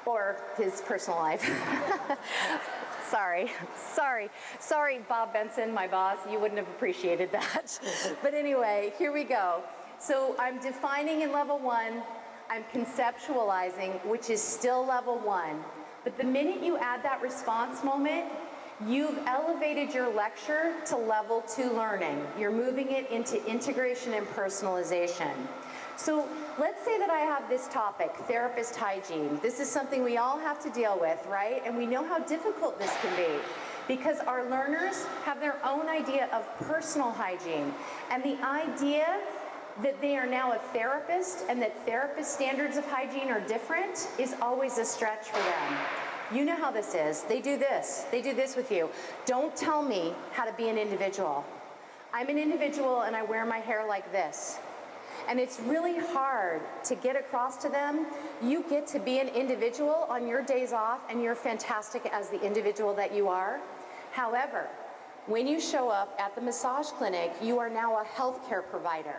or his personal life. Sorry, Bob Benson, my boss, you wouldn't have appreciated that. But anyway, here we go. So I'm defining in level 1, I'm conceptualizing, which is still level 1. But the minute you add that response moment, you've elevated your lecture to level 2 learning. You're moving it into integration and personalization. So let's say that I have this topic, therapist hygiene. This is something we all have to deal with, right? And we know how difficult this can be because our learners have their own idea of personal hygiene. And the idea that they are now a therapist and that therapist standards of hygiene are different is always a stretch for them. You know how this is. They do this with you. Don't tell me how to be an individual. I'm an individual and I wear my hair like this. And it's really hard to get across to them, you get to be an individual on your days off and you're fantastic as the individual that you are. However, when you show up at the massage clinic, you are now a healthcare provider.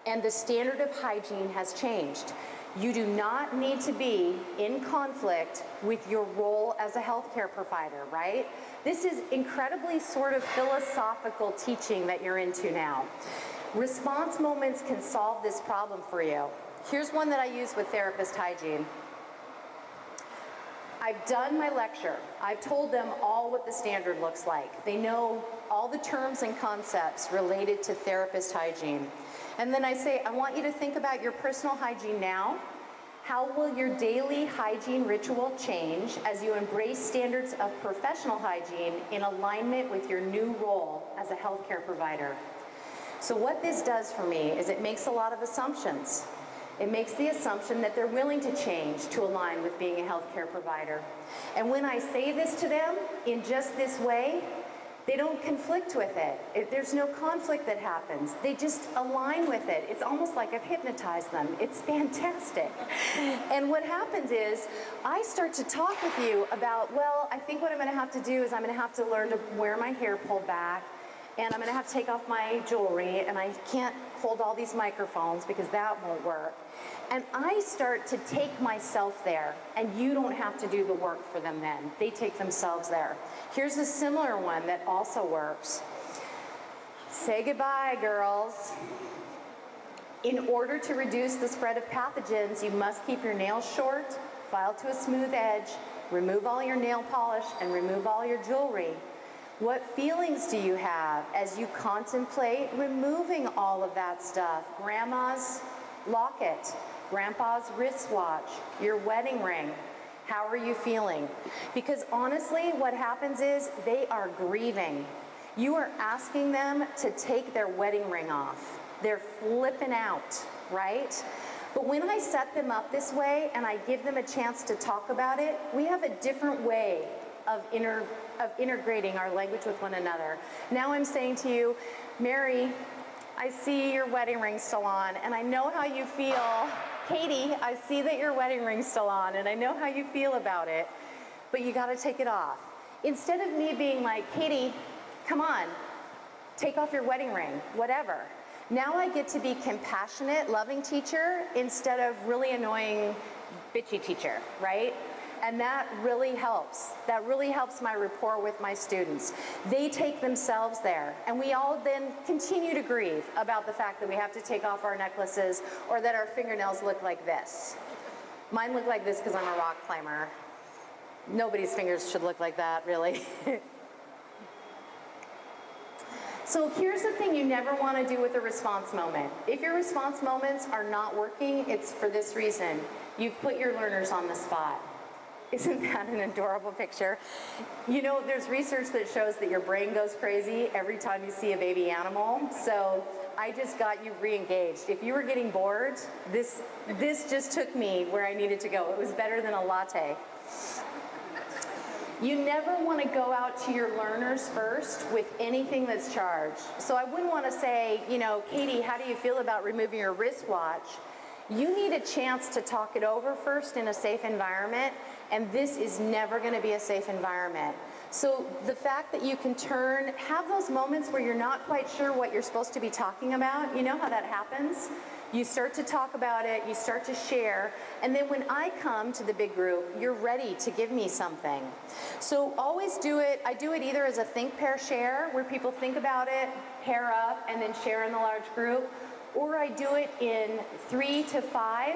And the standard of hygiene has changed. You do not need to be in conflict with your role as a healthcare provider, right? This is incredibly sort of philosophical teaching that you're into now. Response moments can solve this problem for you. Here's one that I use with therapist hygiene. I've done my lecture. I've told them all what the standard looks like. They know all the terms and concepts related to therapist hygiene. And then I say, I want you to think about your personal hygiene now. How will your daily hygiene ritual change as you embrace standards of professional hygiene in alignment with your new role as a healthcare provider? So what this does for me is it makes a lot of assumptions. It makes the assumption that they're willing to change to align with being a healthcare provider. And when I say this to them in just this way, they don't conflict with it. There's no conflict that happens. They just align with it. It's almost like I've hypnotized them. It's fantastic. And what happens is I start to talk with you about, well, I think what I'm going to have to do is I'm going to have to learn to wear my hair pulled back, and I'm going to have to take off my jewelry, and I can't hold all these microphones because that won't work. And I start to take myself there, and you don't have to do the work for them then. They take themselves there. Here's a similar one that also works. Say goodbye, girls. In order to reduce the spread of pathogens, you must keep your nails short, file to a smooth edge, remove all your nail polish, and remove all your jewelry. What feelings do you have as you contemplate removing all of that stuff? Grandma's locket, Grandpa's wristwatch, your wedding ring. How are you feeling? Because honestly, what happens is they are grieving. You are asking them to take their wedding ring off. They're flipping out, right? But when I set them up this way and I give them a chance to talk about it, we have a different way of integrating our language with one another. Now I'm saying to you, Mary, I see your wedding ring's still on, and I know how you feel. Katie, I see that your wedding ring's still on, and I know how you feel about it, but you gotta take it off. Instead of me being like, Katie, come on, take off your wedding ring, whatever. Now I get to be compassionate, loving teacher instead of really annoying, bitchy teacher, right? And that really helps. That really helps my rapport with my students. They take themselves there, and we all then continue to grieve about the fact that we have to take off our necklaces or that our fingernails look like this. Mine look like this because I'm a rock climber. Nobody's fingers should look like that, really. So here's the thing you never want to do with a response moment. If your response moments are not working, it's for this reason. You've put your learners on the spot. Isn't that an adorable picture? You know, there's research that shows that your brain goes crazy every time you see a baby animal. So I just got you re-engaged. If you were getting bored, this just took me where I needed to go. It was better than a latte. You never want to go out to your learners first with anything that's charged. So I wouldn't want to say, you know, Katie, how do you feel about removing your wristwatch? You need a chance to talk it over first in a safe environment, and this is never going to be a safe environment. So the fact that you can have those moments where you're not quite sure what you're supposed to be talking about, you know how that happens? You start to talk about it, you start to share, and then when I come to the big group, you're ready to give me something. So always do it. I do it either as a think, pair, share, where people think about it, pair up, and then share in the large group, or I do it in 3 to 5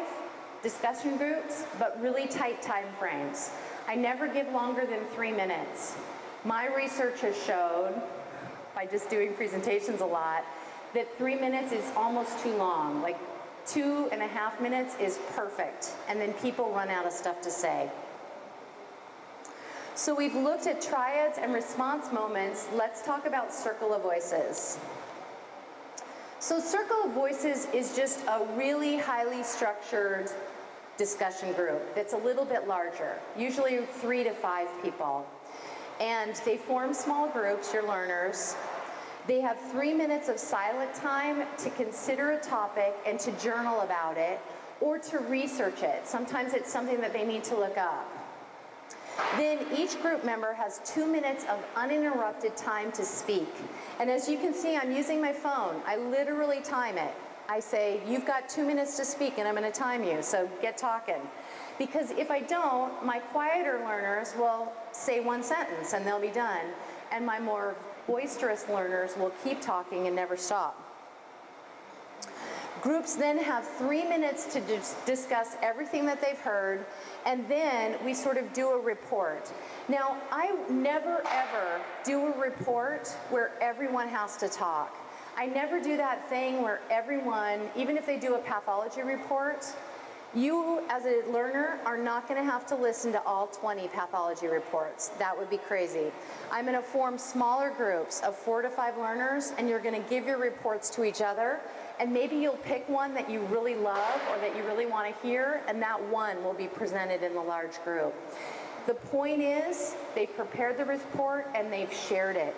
discussion groups, but really tight time frames. I never give longer than 3 minutes. My research has shown, by just doing presentations a lot, that 3 minutes is almost too long. Like 2.5 minutes is perfect, and then people run out of stuff to say. So we've looked at triads and response moments. Let's talk about circle of voices. So circle of voices is just a really highly structured discussion group that's a little bit larger, usually 3 to 5 people. And they form small groups, your learners. They have 3 minutes of silent time to consider a topic and to journal about it or to research it. Sometimes it's something that they need to look up. Then each group member has 2 minutes of uninterrupted time to speak. And as you can see, I'm using my phone. I literally time it. I say, you've got 2 minutes to speak and I'm going to time you, so get talking. Because if I don't, my quieter learners will say 1 sentence and they'll be done. And my more boisterous learners will keep talking and never stop. Groups then have 3 minutes to discuss everything that they've heard, and then we sort of do a report. Now, I never ever do a report where everyone has to talk. I never do that thing where everyone, even if they do a pathology report, you as a learner are not going to have to listen to all 20 pathology reports. That would be crazy. I'm going to form smaller groups of 4 to 5 learners, and you're going to give your reports to each other, and maybe you'll pick one that you really love or that you really want to hear, and that one will be presented in the large group. The point is, they've prepared the report and they've shared it.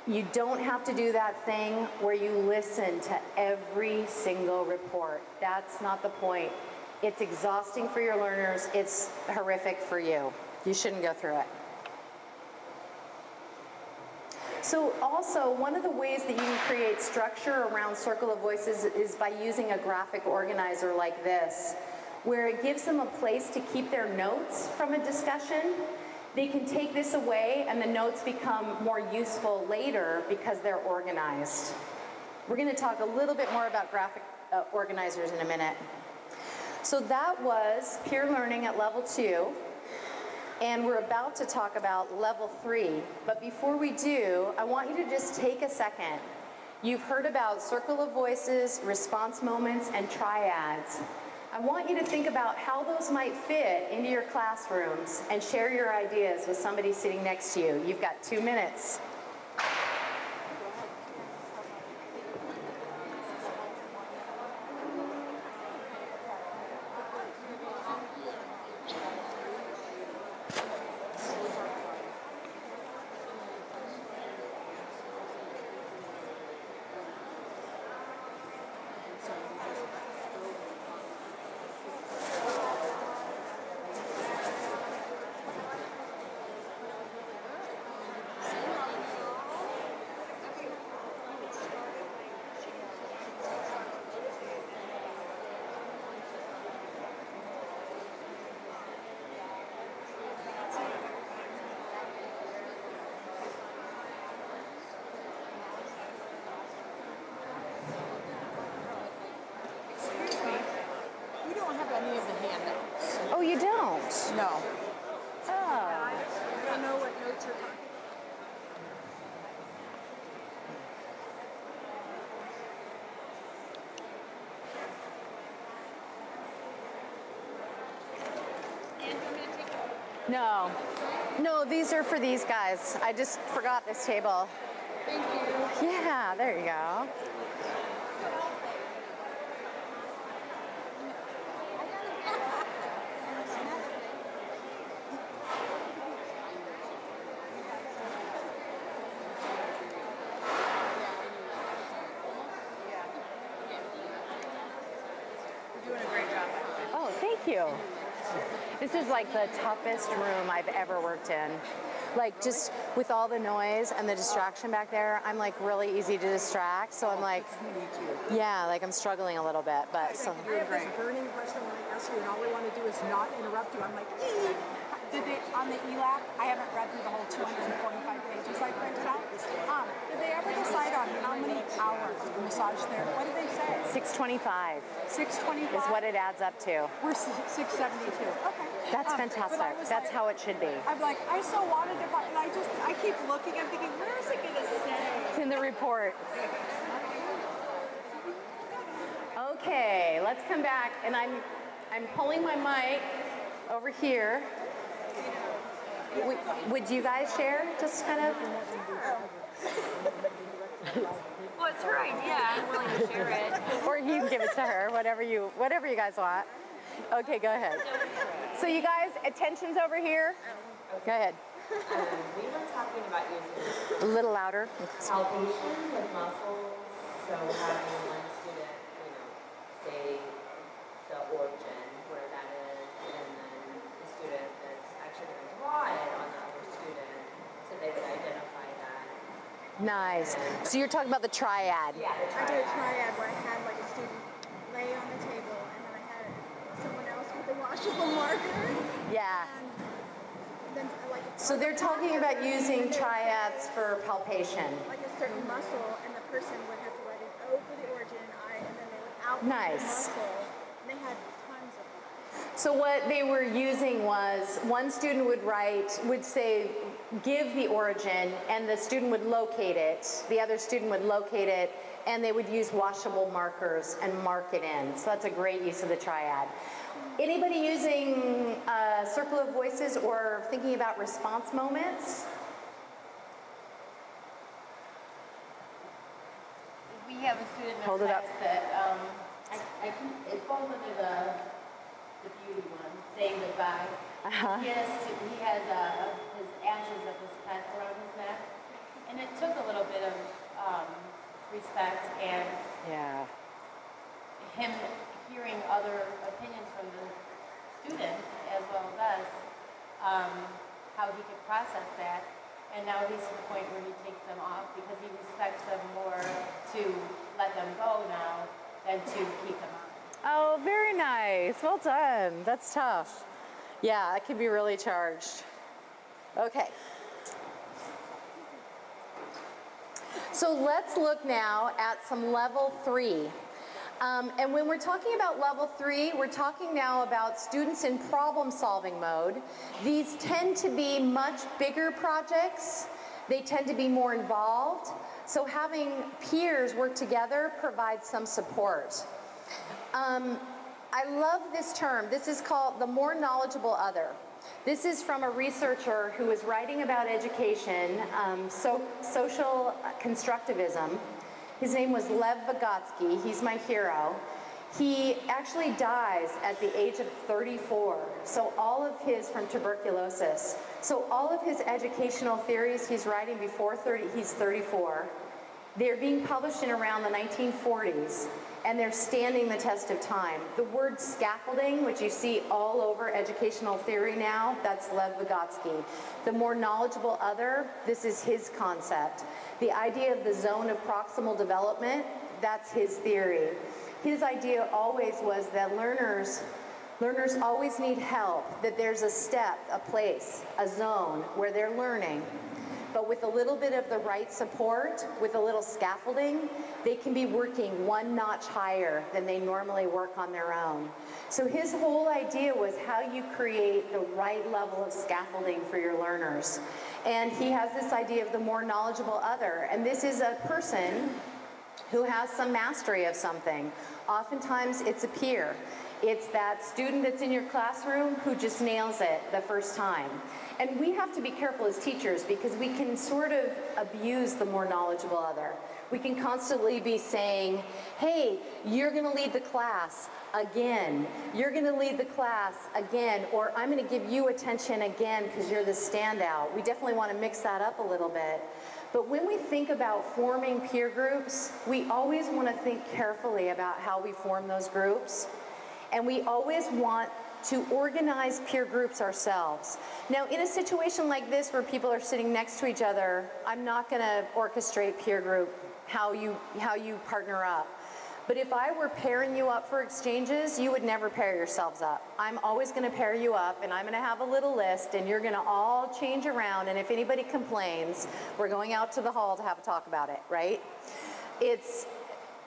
You don't have to do that thing where you listen to every single report. That's not the point. It's exhausting for your learners. It's horrific for you. You shouldn't go through it. So also, one of the ways that you can create structure around Circle of Voices is by using a graphic organizer like this, where it gives them a place to keep their notes from a discussion. They can take this away and the notes become more useful later because they're organized. We're going to talk a little bit more about graphic organizers in a minute. So that was peer learning at level 2. And we're about to talk about level 3. But before we do, I want you to just take a second. You've heard about Circle of Voices, response moments, and triads. I want you to think about how those might fit into your classrooms and share your ideas with somebody sitting next to you. You've got 2 minutes. have any of the handouts. Oh, you don't? No. Oh. I don't know what notes are talking. No. No, these are for these guys. I just forgot this table. Thank you. Yeah, there you go. You're doing a great job. Oh, thank you. This is like the toughest room I've ever worked in. Like just with all the noise and the distraction back there, I'm like really easy to distract. So I'm like, yeah, like I'm struggling a little bit, but so. I have this burning question when I ask you, and all we want to do is not interrupt you. I'm like, did they, on the ELAP, I haven't read through the whole 245 pages I printed out. Did they ever decide on how many hours of massage therapy? What did they say? 625 625? is what it adds up to. We're 672. Okay. That's but fantastic. I was That's like- how it should be. I'm like, I so wanted to buy, and I keep looking, I'm thinking, where is it going to say? It's in the report. Okay, let's come back, and I'm pulling my mic over here. Would you guys share? Just kind of. Well, it's her idea. I'm willing to share it. Or you can give it to her, whatever you guys want. Okay, go ahead. So you guys, attention's over here. Go ahead. We were talking about using A little louder. palpation with muscles, so having one student, say the origin, where that is, and then the student that's actually going to draw it on the other student, so they would identify that. Nice. So you're talking about the triad. Yeah, the I did a triad. triad where I had like a student lay on the table and then I had someone else with a washable marker. Yeah. And then like So they're talking about using triads for palpation. like a certain muscle and the person would have to write an O for the origin, I, and then they would outline Nice. the muscle. And they had tons of them. So what they were using was one student would say, give the origin, and the student would locate it. The other student would locate it, and they would use washable markers and mark it in. So that's a great use of the triad. Anybody using circle of voices or thinking about response moments? We have a student in Hold it class up. that it falls under the beauty one, saying goodbye. Uh-huh. He has his ashes of his pet around his neck, and it took a little bit of respect and Yeah. him hearing other opinions from the students as well as us, how he could process that. And now he's to the point where he takes them off because he respects them more to let them go now than to keep them on. Oh, very nice. Well done. That's tough. Yeah, it can be really charged. Okay. So let's look now at some level 3. And when we're talking about level 3, we're talking now about students in problem-solving mode. These tend to be much bigger projects. They tend to be more involved. So having peers work together provides some support. I love this term. This is called the more knowledgeable other. This is from a researcher who was writing about education, social constructivism. His name was Lev Vygotsky. He's my hero. He actually dies at the age of 34. So all of his, from tuberculosis. So all of his educational theories he's writing before he's 34. They're being published in around the 1940s, and they're standing the test of time. The word scaffolding, which you see all over educational theory now, that's Lev Vygotsky. The more knowledgeable other, this is his concept. The idea of the zone of proximal development, that's his theory. His idea always was that learners always need help, that there's a step, a place, a zone where they're learning. but with a little bit of the right support, with a little scaffolding, they can be working one notch higher than they normally work on their own. So his whole idea was how you create the right level of scaffolding for your learners. And he has this idea of the more knowledgeable other. And this is a person who has some mastery of something. Oftentimes it's a peer. It's that student that's in your classroom who just nails it the first time. And we have to be careful as teachers because we can sort of abuse the more knowledgeable other. We can constantly be saying, hey, you're gonna lead the class again. You're gonna lead the class again, or I'm gonna give you attention again because you're the standout. We definitely wanna mix that up a little bit. But when we think about forming peer groups, we always wanna think carefully about how we form those groups. And we always want to organize peer groups ourselves. Now, in a situation like this where people are sitting next to each other, I'm not gonna orchestrate peer group, how you partner up. But if I were pairing you up for exchanges, you would never pair yourselves up. I'm always gonna pair you up, and I'm gonna have a little list, and you're gonna all change around, and if anybody complains, we're going out to the hall to have a talk about it, right?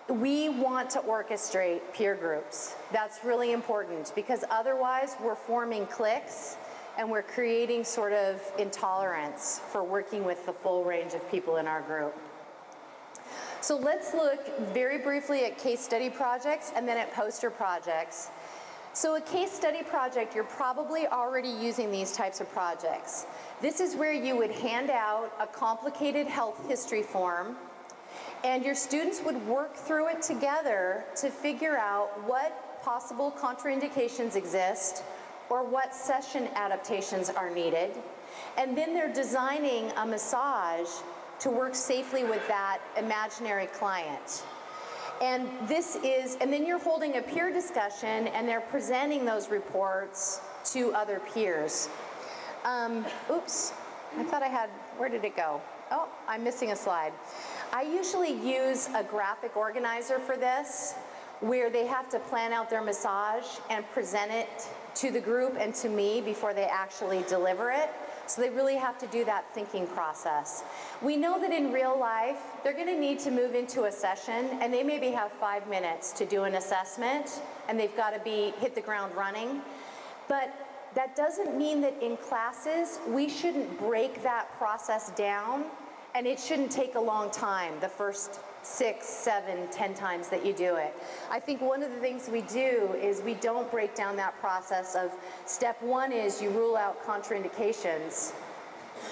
We want to orchestrate peer groups. That's really important because otherwise we're forming cliques and we're creating sort of intolerance for working with the full range of people in our group. So let's look very briefly at case study projects and then at poster projects. So a case study project, you're probably already using these types of projects. This is where you would hand out a complicated health history form and your students would work through it together to figure out what possible contraindications exist or what session adaptations are needed. And then they're designing a massage to work safely with that imaginary client. And then you're holding a peer discussion and they're presenting those reports to other peers. Oops, I thought I had, where did it go? Oh, I'm missing a slide. I usually use a graphic organizer for this, where they have to plan out their massage and present it to the group and to me before they actually deliver it. So they really have to do that thinking process. We know that in real life, they're gonna need to move into a session and they maybe have 5 minutes to do an assessment and they've gotta hit the ground running. But that doesn't mean that in classes, we shouldn't break that process down and it shouldn't take a long time, the first 6, 7, 10 times that you do it. I think one of the things we do is we don't break down that process of step 1 is you rule out contraindications.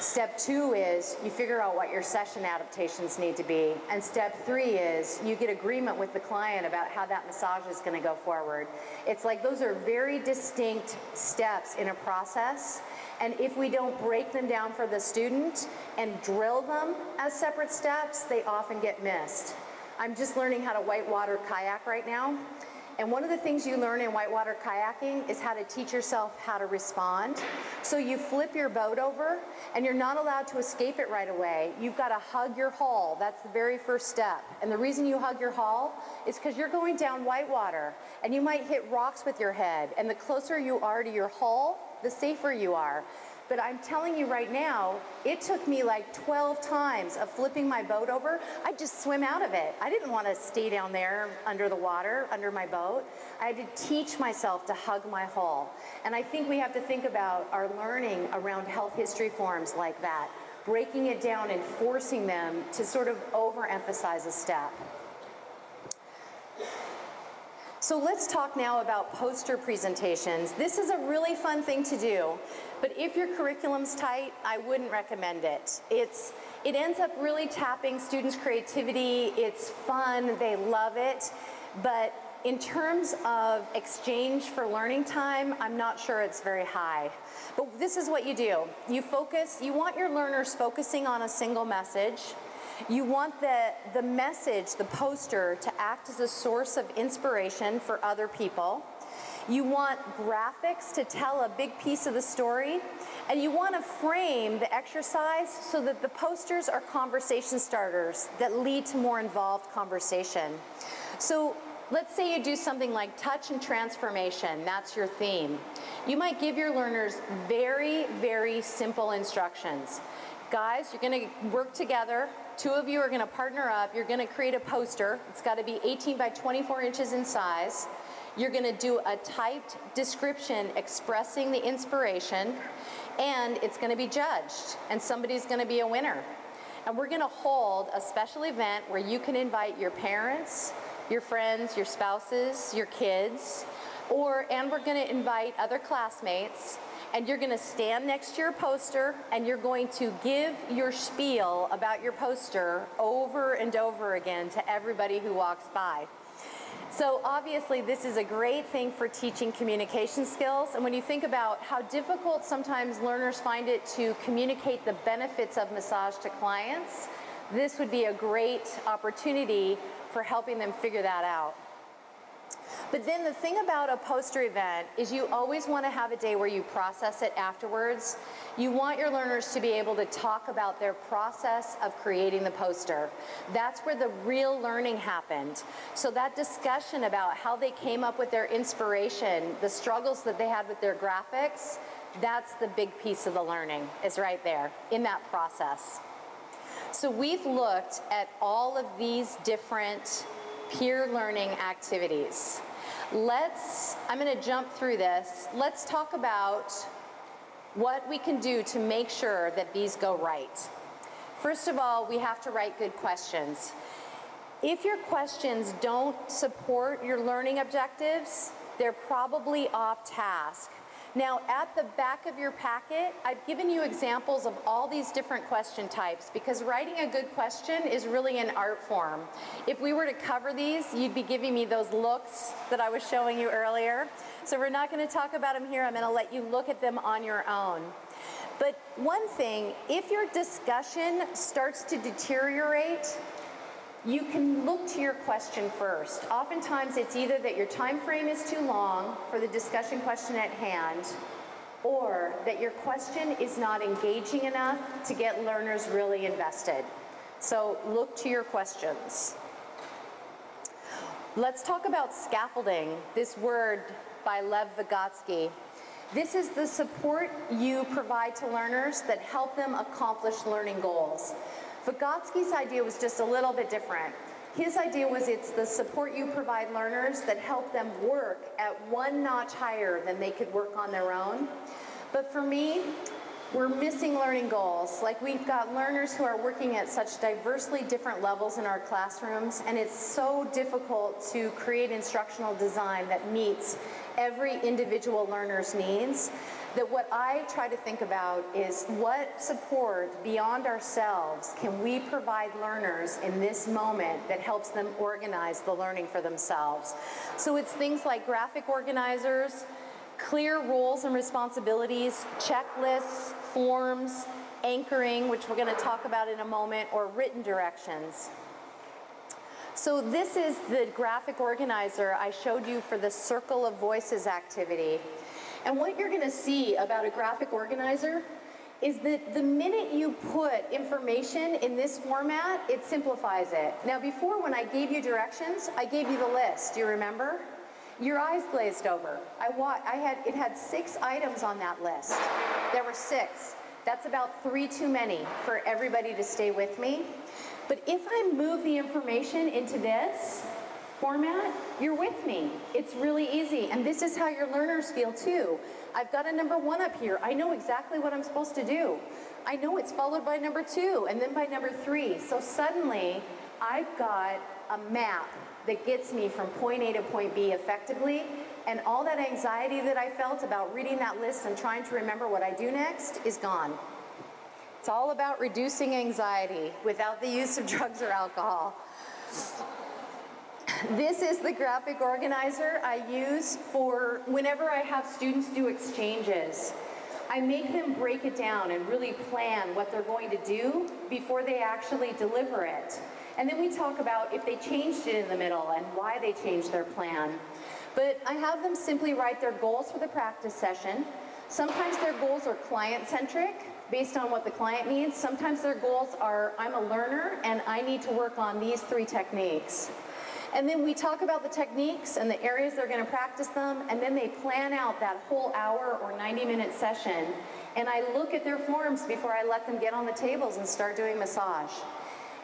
Step 2 is you figure out what your session adaptations need to be. And step 3 is you get agreement with the client about how that massage is gonna go forward. It's like those are very distinct steps in a process. And if we don't break them down for the student and drill them as separate steps, they often get missed. I'm just learning how to whitewater kayak right now. And one of the things you learn in whitewater kayaking is how to teach yourself how to respond. So you flip your boat over and you're not allowed to escape it right away. You've got to hug your hull. That's the very first step. And the reason you hug your hull is because you're going down whitewater and you might hit rocks with your head. And the closer you are to your hull, the safer you are. But I'm telling you right now, it took me like 12 times of flipping my boat over. I'd just swim out of it. I didn't want to stay down there under the water, under my boat. I had to teach myself to hug my hull. And I think we have to think about our learning around health history forms like that, breaking it down and forcing them to sort of overemphasize a step. So let's talk now about poster presentations. This is a really fun thing to do, but if your curriculum's tight, I wouldn't recommend it. It ends up really tapping students' creativity. It's fun, they love it, but in terms of exchange for learning time, I'm not sure it's very high. But this is what you do. You want your learners focusing on a single message. You want the message, the poster, to act as a source of inspiration for other people. You want graphics to tell a big piece of the story. And you want to frame the exercise so that the posters are conversation starters that lead to more involved conversation. So let's say you do something like touch and transformation. That's your theme. You might give your learners very, very simple instructions. Guys, you're going to work together. 2 of you are going to partner up. You're going to create a poster. It's got to be 18 by 24 inches in size. You're going to do a typed description expressing the inspiration, and it's going to be judged, and somebody's going to be a winner. And we're going to hold a special event where you can invite your parents, your friends, your spouses, your kids, and we're going to invite other classmates, and you're going to stand next to your poster, and you're going to give your spiel about your poster over and over again to everybody who walks by. So obviously this is a great thing for teaching communication skills, and when you think about how difficult sometimes learners find it to communicate the benefits of massage to clients, this would be a great opportunity for helping them figure that out. But then the thing about a poster event is you always want to have a day where you process it afterwards. You want your learners to be able to talk about their process of creating the poster. That's where the real learning happened. So that discussion about how they came up with their inspiration, the struggles that they had with their graphics, that's the big piece of the learning, is right there in that process. So we've looked at all of these different peer learning activities. I'm going to jump through this. Let's talk about what we can do to make sure that these go right. First of all, we have to write good questions. If your questions don't support your learning objectives, they're probably off task. Now, at the back of your packet, I've given you examples of all these different question types because writing a good question is really an art form. If we were to cover these, you'd be giving me those looks that I was showing you earlier. So we're not going to talk about them here. I'm going to let you look at them on your own. But one thing, if your discussion starts to deteriorate, you can look to your question first. Oftentimes it's either that your time frame is too long for the discussion question at hand, or that your question is not engaging enough to get learners really invested. So look to your questions. Let's talk about scaffolding, this word by Lev Vygotsky. This is the support you provide to learners that help them accomplish learning goals. Vygotsky's idea was just a little bit different. His idea was it's the support you provide learners that help them work at one notch higher than they could work on their own. But for me, we're missing learning goals. Like, we've got learners who are working at such diversely different levels in our classrooms, and it's so difficult to create instructional design that meets every individual learner's needs, that what I try to think about is what support beyond ourselves can we provide learners in this moment that helps them organize the learning for themselves. So it's things like graphic organizers, clear roles and responsibilities, checklists, forms, anchoring, which we're going to talk about in a moment, or written directions. So this is the graphic organizer I showed you for the Circle of Voices activity. And what you're going to see about a graphic organizer is that the minute you put information in this format, it simplifies it. Now, before, when I gave you directions, I gave you the list. Do you remember? Your eyes glazed over. It had 6 items on that list. There were 6. That's about 3 too many for everybody to stay with me. But if I move the information into this format, you're with me. It's really easy. And this is how your learners feel too. I've got a number 1 up here. I know exactly what I'm supposed to do. I know it's followed by number 2 and then by number 3. So suddenly I've got a map that gets me from point A to point B effectively, and all that anxiety that I felt about reading that list and trying to remember what I do next is gone. It's all about reducing anxiety without the use of drugs or alcohol. This is the graphic organizer I use for whenever I have students do exchanges. I make them break it down and really plan what they're going to do before they actually deliver it. And then we talk about if they changed it in the middle and why they changed their plan. But I have them simply write their goals for the practice session. Sometimes their goals are client-centric, based on what the client needs. Sometimes their goals are, I'm a learner and I need to work on these 3 techniques. And then we talk about the techniques and the areas they're going to practice them, and then they plan out that whole hour or 90-minute session, and I look at their forms before I let them get on the tables and start doing massage.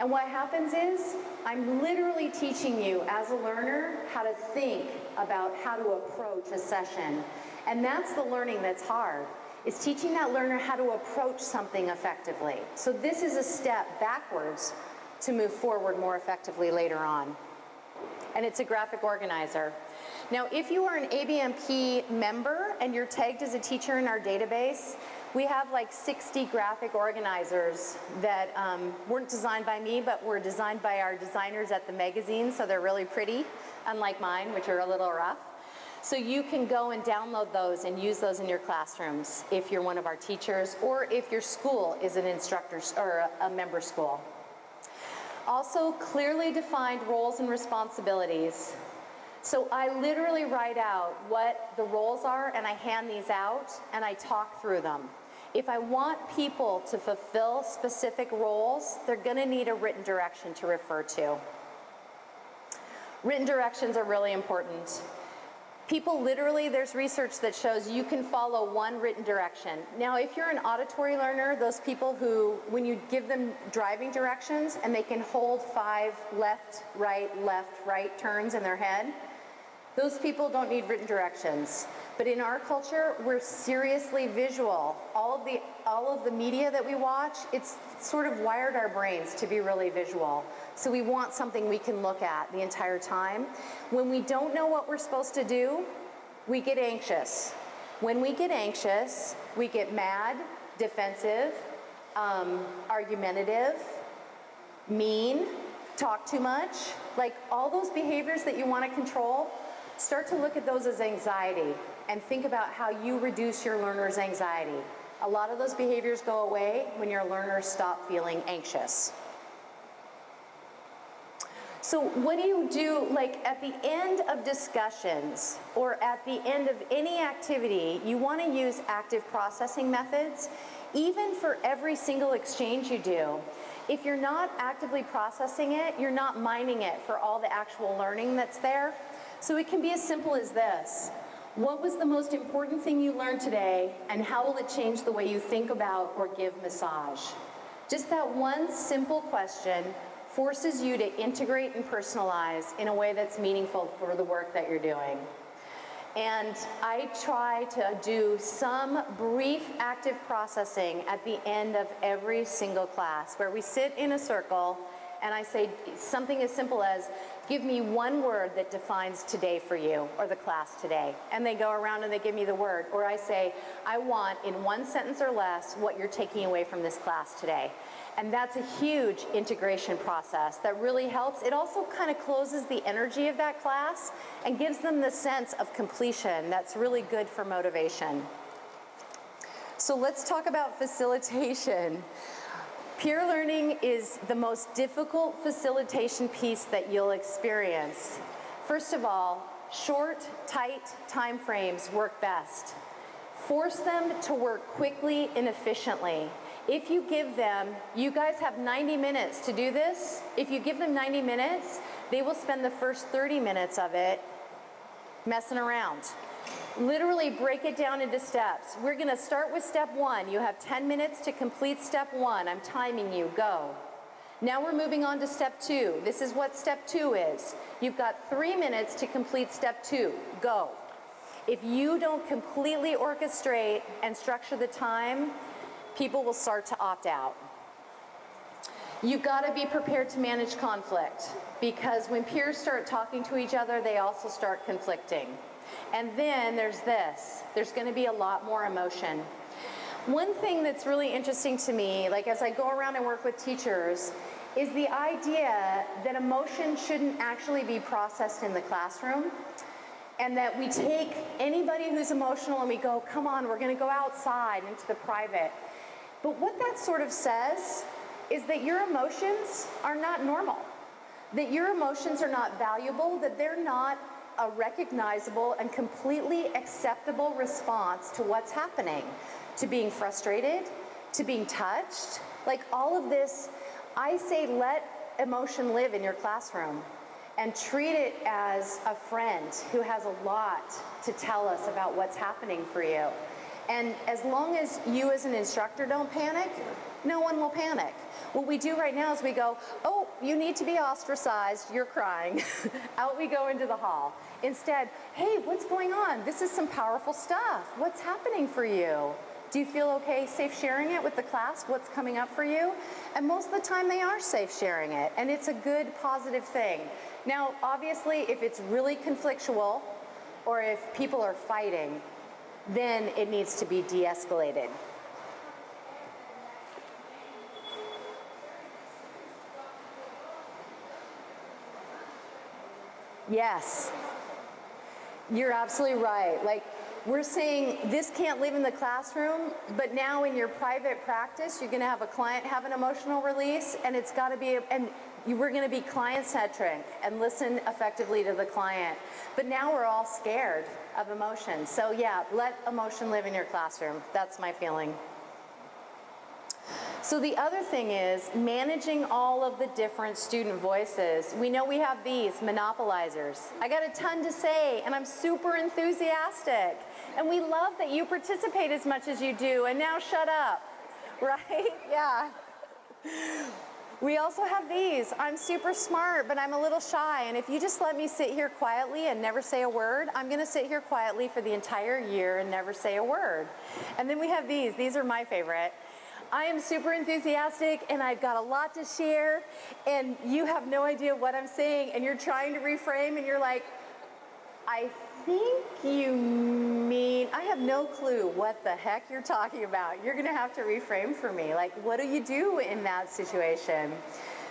And what happens is, I'm literally teaching you as a learner how to think about how to approach a session. And that's the learning that's hard, is teaching that learner how to approach something effectively. So this is a step backwards to move forward more effectively later on. And it's a graphic organizer. Now, if you are an ABMP member and you're tagged as a teacher in our database, we have like 60 graphic organizers that weren't designed by me, but were designed by our designers at the magazine, so they're really pretty, unlike mine, which are a little rough. So you can go and download those and use those in your classrooms if you're one of our teachers, or if your school is an instructor or a member school. Also, clearly defined roles and responsibilities. So I literally write out what the roles are, and I hand these out, and I talk through them. If I want people to fulfill specific roles, they're going to need a written direction to refer to. Written directions are really important. People literally, there's research that shows you can follow one written direction. Now, if you're an auditory learner, those people who, when you give them driving directions and they can hold 5 left, right turns in their head, those people don't need written directions. But in our culture, we're seriously visual. All of the media that we watch, it's sort of wired our brains to be really visual. So we want something we can look at the entire time. When we don't know what we're supposed to do, we get anxious. When we get anxious, we get mad, defensive, argumentative, mean, talk too much. Like all those behaviors that you want to control, start to look at those as anxiety and think about how you reduce your learner's anxiety. A lot of those behaviors go away when your learners stop feeling anxious. So what do you do, like at the end of discussions or at the end of any activity, you want to use active processing methods, even for every single exchange you do. If you're not actively processing it, you're not mining it for all the actual learning that's there. So it can be as simple as this. What was the most important thing you learned today, and how will it change the way you think about or give massage? Just that one simple question forces you to integrate and personalize in a way that's meaningful for the work that you're doing. And I try to do some brief active processing at the end of every single class, where we sit in a circle and I say something as simple as, give me one word that defines today for you, or the class today. And they go around and they give me the word. Or I say, I want in one sentence or less what you're taking away from this class today. And that's a huge integration process that really helps. It also kind of closes the energy of that class and gives them the sense of completion. That's really good for motivation. So let's talk about facilitation. Peer learning is the most difficult facilitation piece that you'll experience. First of all, short, tight time frames work best. Force them to work quickly and efficiently. If you give them, you guys have 90 minutes to do this. If you give them 90 minutes, they will spend the first 30 minutes of it messing around. Literally break it down into steps. We're going to start with step 1. You have 10 minutes to complete step 1. I'm timing you. Go. Now we're moving on to step 2. This is what step 2 is. You've got 3 minutes to complete step 2. Go. If you don't completely orchestrate and structure the time, people will start to opt out. You've got to be prepared to manage conflict, because when peers start talking to each other, they also start conflicting. And then there's this. There's going to be a lot more emotion. One thing that's really interesting to me, like as I go around and work with teachers, is the idea that emotion shouldn't actually be processed in the classroom, and that we take anybody who's emotional and we go, come on, we're going to go outside into the private. But what that sort of says is that your emotions are not normal, that your emotions are not valuable, that they're not a recognizable and completely acceptable response to what's happening, to being frustrated, to being touched. Like all of this, I say let emotion live in your classroom. and treat it as a friend who has a lot to tell us about what's happening for you. And as long as you as an instructor don't panic, no one will panic. What we do right now is we go, oh, you need to be ostracized, you're crying. Out we go into the hall. Instead, hey, what's going on? This is some powerful stuff. What's happening for you? Do you feel okay safe sharing it with the class? What's coming up for you? And most of the time they are safe sharing it, and it's a good, positive thing. Now, obviously, if it's really conflictual, or if people are fighting, then it needs to be de-escalated. Yes, you're absolutely right. Like, we're saying this can't live in the classroom, but now in your private practice, you're gonna have a client have an emotional release, and it's gotta be, we're gonna be client-centric and listen effectively to the client. But now we're all scared of emotion. So yeah, let emotion live in your classroom. That's my feeling. So the other thing is managing all of the different student voices. We know we have these monopolizers. I got a ton to say, and I'm super enthusiastic. And we love that you participate as much as you do, and now shut up, right? Yeah. We also have these. I'm super smart, but I'm a little shy, and if you just let me sit here quietly and never say a word, I'm gonna sit here quietly for the entire year and never say a word. And then we have these. These are my favorite. I am super enthusiastic, and I've got a lot to share, and you have no idea what I'm saying, and you're trying to reframe, and you're like, I think you mean, I have no clue what the heck you're talking about. You're gonna have to reframe for me. Like, what do you do in that situation?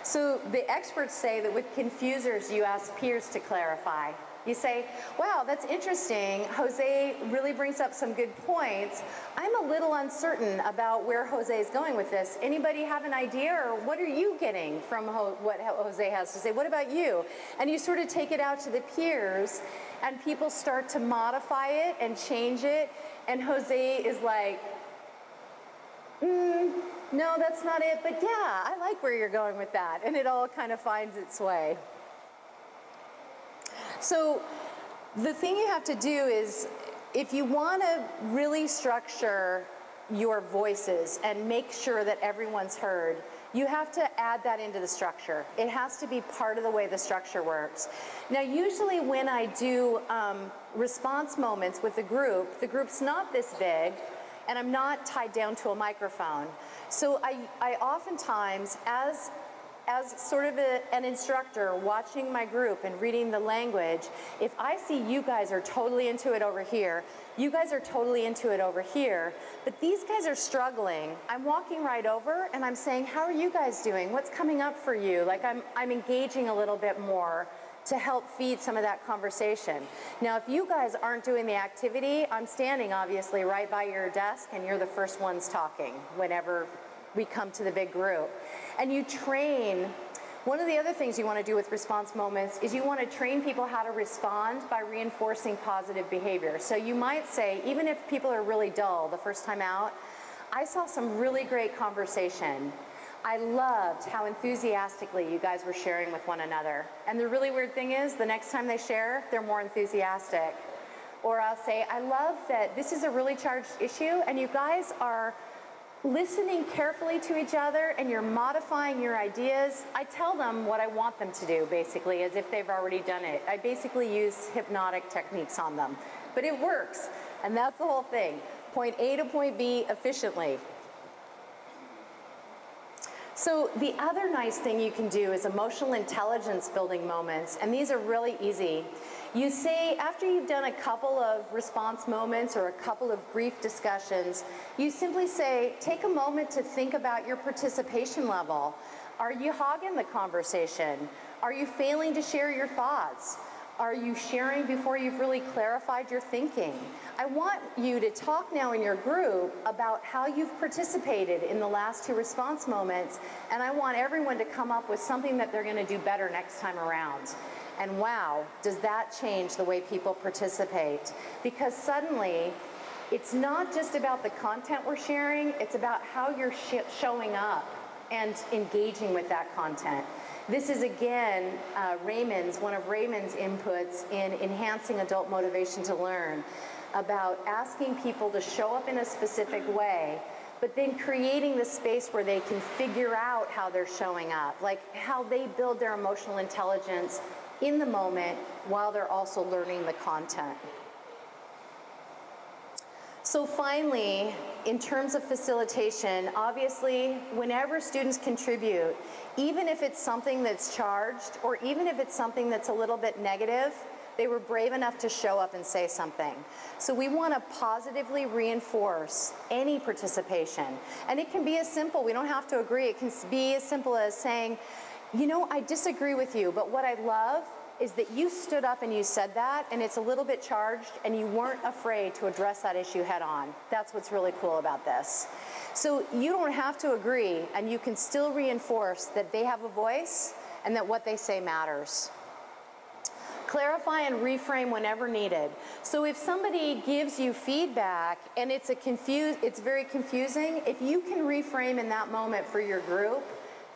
So the experts say that with confusers, you ask peers to clarify. You say, wow, that's interesting. Jose really brings up some good points. I'm a little uncertain about where Jose is going with this. Anybody have an idea, or what are you getting from what Jose has to say? What about you? And you sort of take it out to the peers, and people start to modify it and change it, and Jose is like, no, that's not it, but yeah, I like where you're going with that. And it all kind of finds its way. So the thing you have to do is, if you want to really structure your voices and make sure that everyone's heard, you have to add that into the structure. It has to be part of the way the structure works. Now, usually when I do response moments with the group's not this big, and I'm not tied down to a microphone. So I oftentimes, as sort of an instructor watching my group and reading the language, if I see you guys are totally into it over here, you guys are totally into it over here, but these guys are struggling, I'm walking right over and I'm saying, how are you guys doing? What's coming up for you? Like I'm engaging a little bit more to help feed some of that conversation. Now, if you guys aren't doing the activity, I'm standing obviously right by your desk and you're the first ones talking whenever we come to the big group. And you train, one of the other things you want to do with response moments is you want to train people how to respond by reinforcing positive behavior. So you might say, even if people are really dull the first time out, I saw some really great conversation. I loved how enthusiastically you guys were sharing with one another. And the really weird thing is, the next time they share, they're more enthusiastic. Or I'll say, I love that this is a really charged issue and you guys are listening carefully to each other and you're modifying your ideas. I tell them what I want them to do, basically, as if they've already done it. I basically use hypnotic techniques on them. But it works, and that's the whole thing. Point A to point B efficiently. So the other nice thing you can do is emotional intelligence building moments, and these are really easy. You say, after you've done a couple of response moments or a couple of brief discussions, you simply say, take a moment to think about your participation level. Are you hogging the conversation? Are you failing to share your thoughts? Are you sharing before you've really clarified your thinking? I want you to talk now in your group about how you've participated in the last two response moments, and I want everyone to come up with something that they're going to do better next time around. And wow, does that change the way people participate? Because suddenly, it's not just about the content we're sharing, it's about how you're showing up and engaging with that content. This is again one of Raymond's inputs in enhancing adult motivation to learn, about asking people to show up in a specific way, but then creating the space where they can figure out how they're showing up, like how they build their emotional intelligence in the moment while they're also learning the content. So finally, in terms of facilitation, obviously, whenever students contribute, even if it's something that's charged, or even if it's something that's a little bit negative, they were brave enough to show up and say something. So we want to positively reinforce any participation. And it can be as simple, we don't have to agree, it can be as simple as saying, you know, I disagree with you, but what I love is that you stood up and you said that, and it's a little bit charged, and you weren't afraid to address that issue head on. That's what's really cool about this. So you don't have to agree, and you can still reinforce that they have a voice and that what they say matters. Clarify and reframe whenever needed. So if somebody gives you feedback and it's very confusing, if you can reframe in that moment for your group,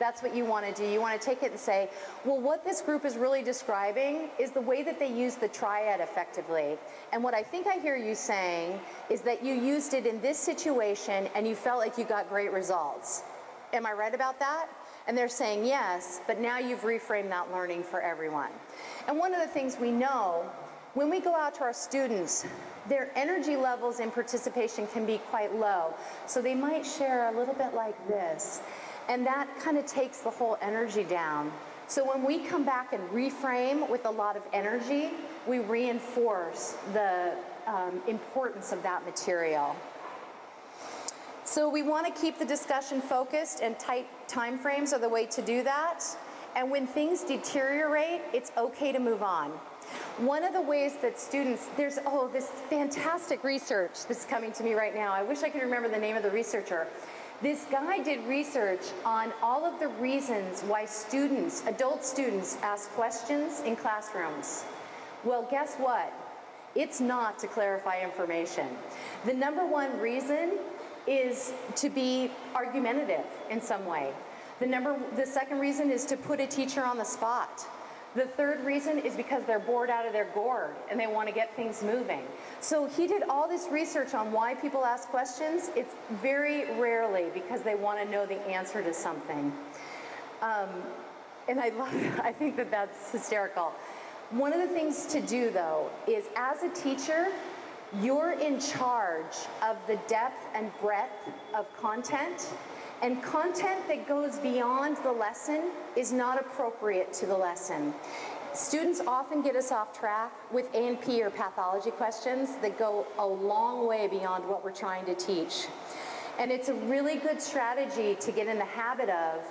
that's what you want to do. You want to take it and say, well, what this group is really describing is the way that they use the triad effectively. And what I think I hear you saying is that you used it in this situation and you felt like you got great results. Am I right about that? And they're saying yes, but now you've reframed that learning for everyone. And one of the things we know, when we go out to our students, their energy levels in participation can be quite low. So they might share a little bit like this. And that kind of takes the whole energy down. So when we come back and reframe with a lot of energy, we reinforce the importance of that material. So we want to keep the discussion focused, and tight time frames are the way to do that. And when things deteriorate, it's okay to move on. One of the ways that students, there's this fantastic research that's coming to me right now. I wish I could remember the name of the researcher. This guy did research on all of the reasons why students, adult students, ask questions in classrooms. Well, guess what? It's not to clarify information. The number one reason is to be argumentative in some way. The second reason is to put a teacher on the spot. The third reason is because they're bored out of their gourd and they want to get things moving. So he did all this research on why people ask questions. It's very rarely because they want to know the answer to something. And I think that that's hysterical. One of the things to do, though, is as a teacher, you're in charge of the depth and breadth of content. And content that goes beyond the lesson is not appropriate to the lesson. Students often get us off track with A&P or pathology questions that go a long way beyond what we're trying to teach. And it's a really good strategy to get in the habit of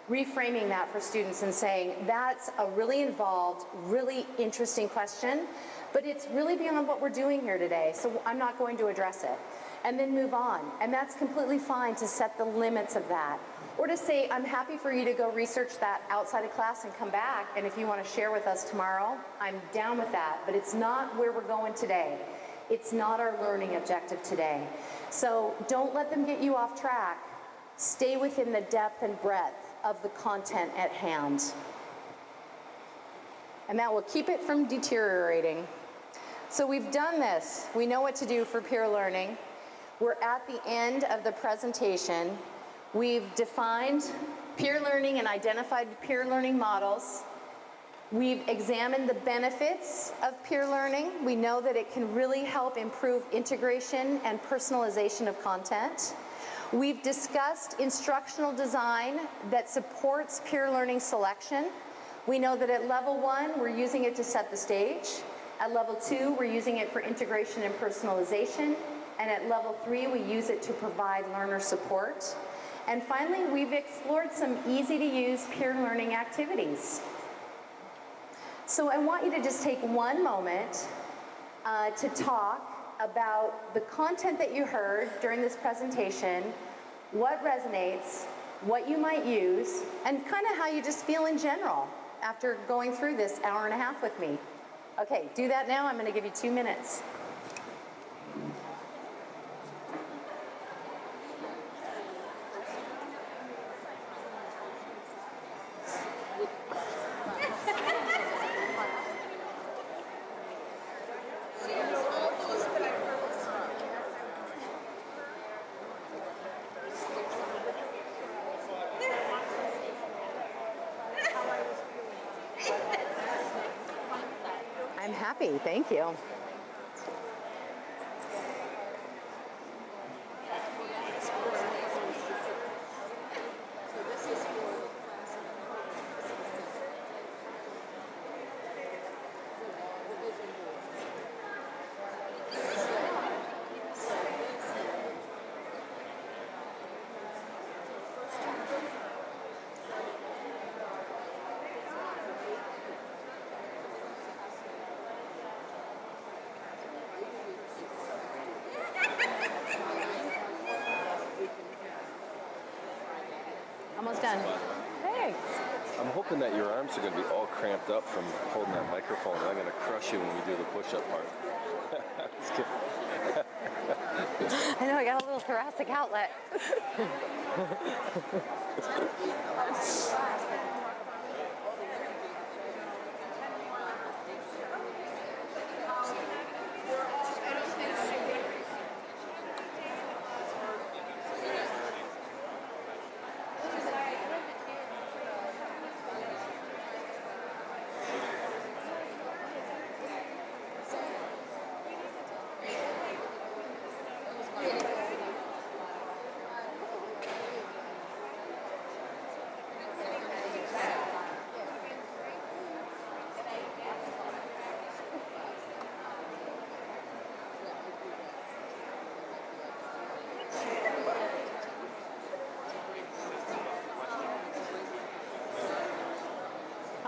reframing that for students and saying, that's a really involved, really interesting question, but it's really beyond what we're doing here today, so I'm not going to address it. And then move on. And that's completely fine to set the limits of that. Or to say, I'm happy for you to go research that outside of class and come back, and if you want to share with us tomorrow, I'm down with that. But it's not where we're going today. It's not our learning objective today. So don't let them get you off track. Stay within the depth and breadth of the content at hand. And that will keep it from deteriorating. So we've done this. We know what to do for peer learning. We're at the end of the presentation. We've defined peer learning and identified peer learning models. We've examined the benefits of peer learning. We know that it can really help improve integration and personalization of content. We've discussed instructional design that supports peer learning selection. We know that at level 1, we're using it to set the stage. At level 2, we're using it for integration and personalization. And at level 3, we use it to provide learner support. And finally, we've explored some easy-to-use peer learning activities. So I want you to just take one moment to talk about the content that you heard during this presentation, what resonates, what you might use, and kind of how you just feel in general after going through this hour and a half with me. Okay, do that now. I'm going to give you 2 minutes. I'm happy, thank you. Almost done. Thanks. I'm hoping that your arms are going to be all cramped up from holding that microphone. I'm going to crush you when we do the push-up part. Just kidding. I know, I got a little thoracic outlet.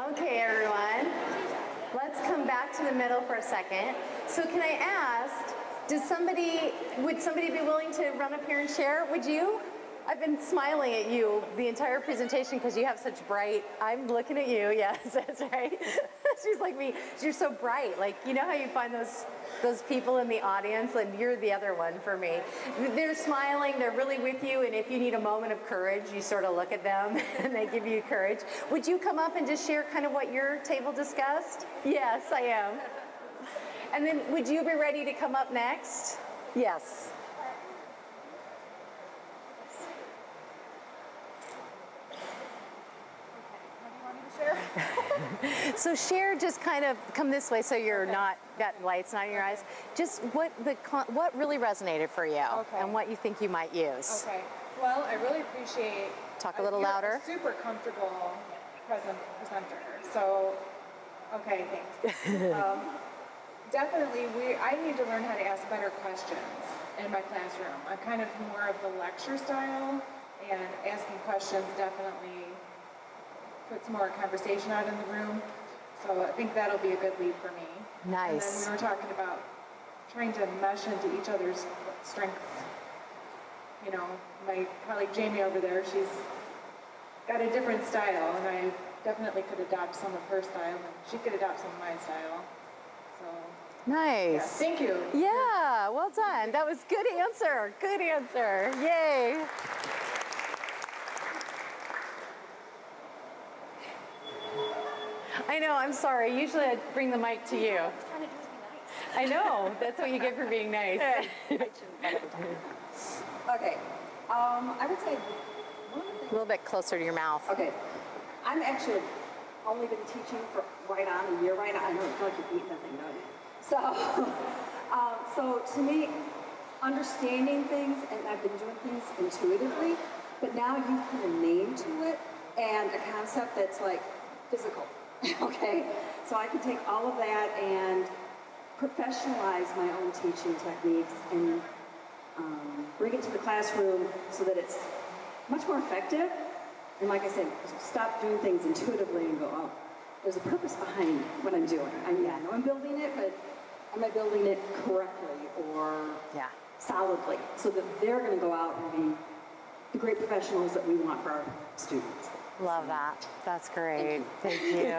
Okay, everyone, let's come back to the middle for a second. So can I ask, would somebody be willing to run up here and share? Would you? I've been smiling at you the entire presentation because you have such bright, I'm looking at you, yes, that's right. She's like me, you're so bright. Like, you know how you find those people in the audience, and you're the other one for me. They're smiling, they're really with you, and if you need a moment of courage, you sort of look at them and they give you courage. Would you come up and just share kind of what your table discussed? Yes, I am. And then would you be ready to come up next? Yes. So share, just kind of come this way so you're not, that light's not in your eyes. Just what really resonated for you and what you think you might use. Okay. Well, I really appreciate. Talk a little louder. Super comfortable presenter. So, okay, thanks. Definitely, I need to learn how to ask better questions in my classroom. I'm kind of more of the lecture style, and asking questions definitely puts more conversation out in the room. So I think that'll be a good lead for me. Nice. And then we were talking about trying to mesh into each other's strengths. You know, my colleague Jamie over there, she's got a different style, and I definitely could adopt some of her style, and she could adopt some of my style. So. Nice. Yeah, thank you. Yeah, well done. That was good answer. Good answer. Yay. I know, I'm sorry. Usually I'd bring the mic to you. I know. That's what you get for being nice. Okay. I would say a little bit closer to your mouth. Okay. I'm actually only been teaching for right on a year right now. I know I feel like you're beating that thing, don't you? So to me, understanding things, and I've been doing things intuitively, but now you've put a name to it and a concept that's like physical. Okay? So I can take all of that and professionalize my own teaching techniques and bring it to the classroom so that it's much more effective. And like I said, stop doing things intuitively and go, oh, there's a purpose behind what I'm doing. I know I'm building it, but am I building it correctly or solidly so that they're going to go out and be the great professionals that we want for our students. Love that. That's great. Thank you.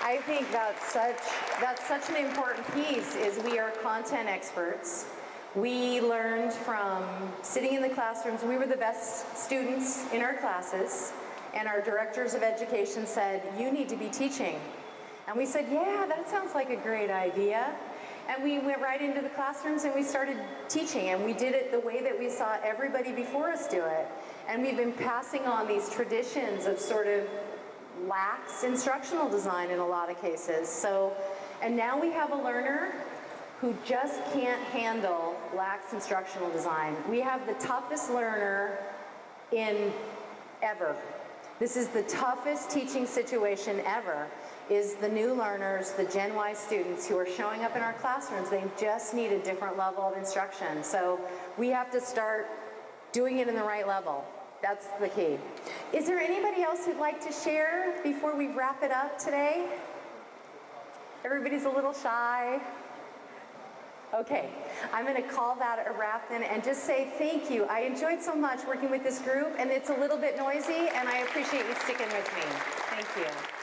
I think that's such an important piece is we are content experts. We learned from sitting in the classrooms. We were the best students in our classes, and our directors of education said, you need to be teaching. And we said, yeah, that sounds like a great idea. And we went right into the classrooms and we started teaching, and we did it the way that we saw everybody before us do it. And we've been passing on these traditions of sort of lax instructional design in a lot of cases. So And now we have a learner who just can't handle lax instructional design. We have the toughest learner in ever. This is the toughest teaching situation ever, is the new learners, the Gen Y students who are showing up in our classrooms. They just need a different level of instruction. So we have to start doing it in the right level. That's the key. Is there anybody else who'd like to share before we wrap it up today? Everybody's a little shy. Okay, I'm going to call that a wrap then and just say thank you. I enjoyed so much working with this group, and it's a little bit noisy, and I appreciate you sticking with me. Thank you.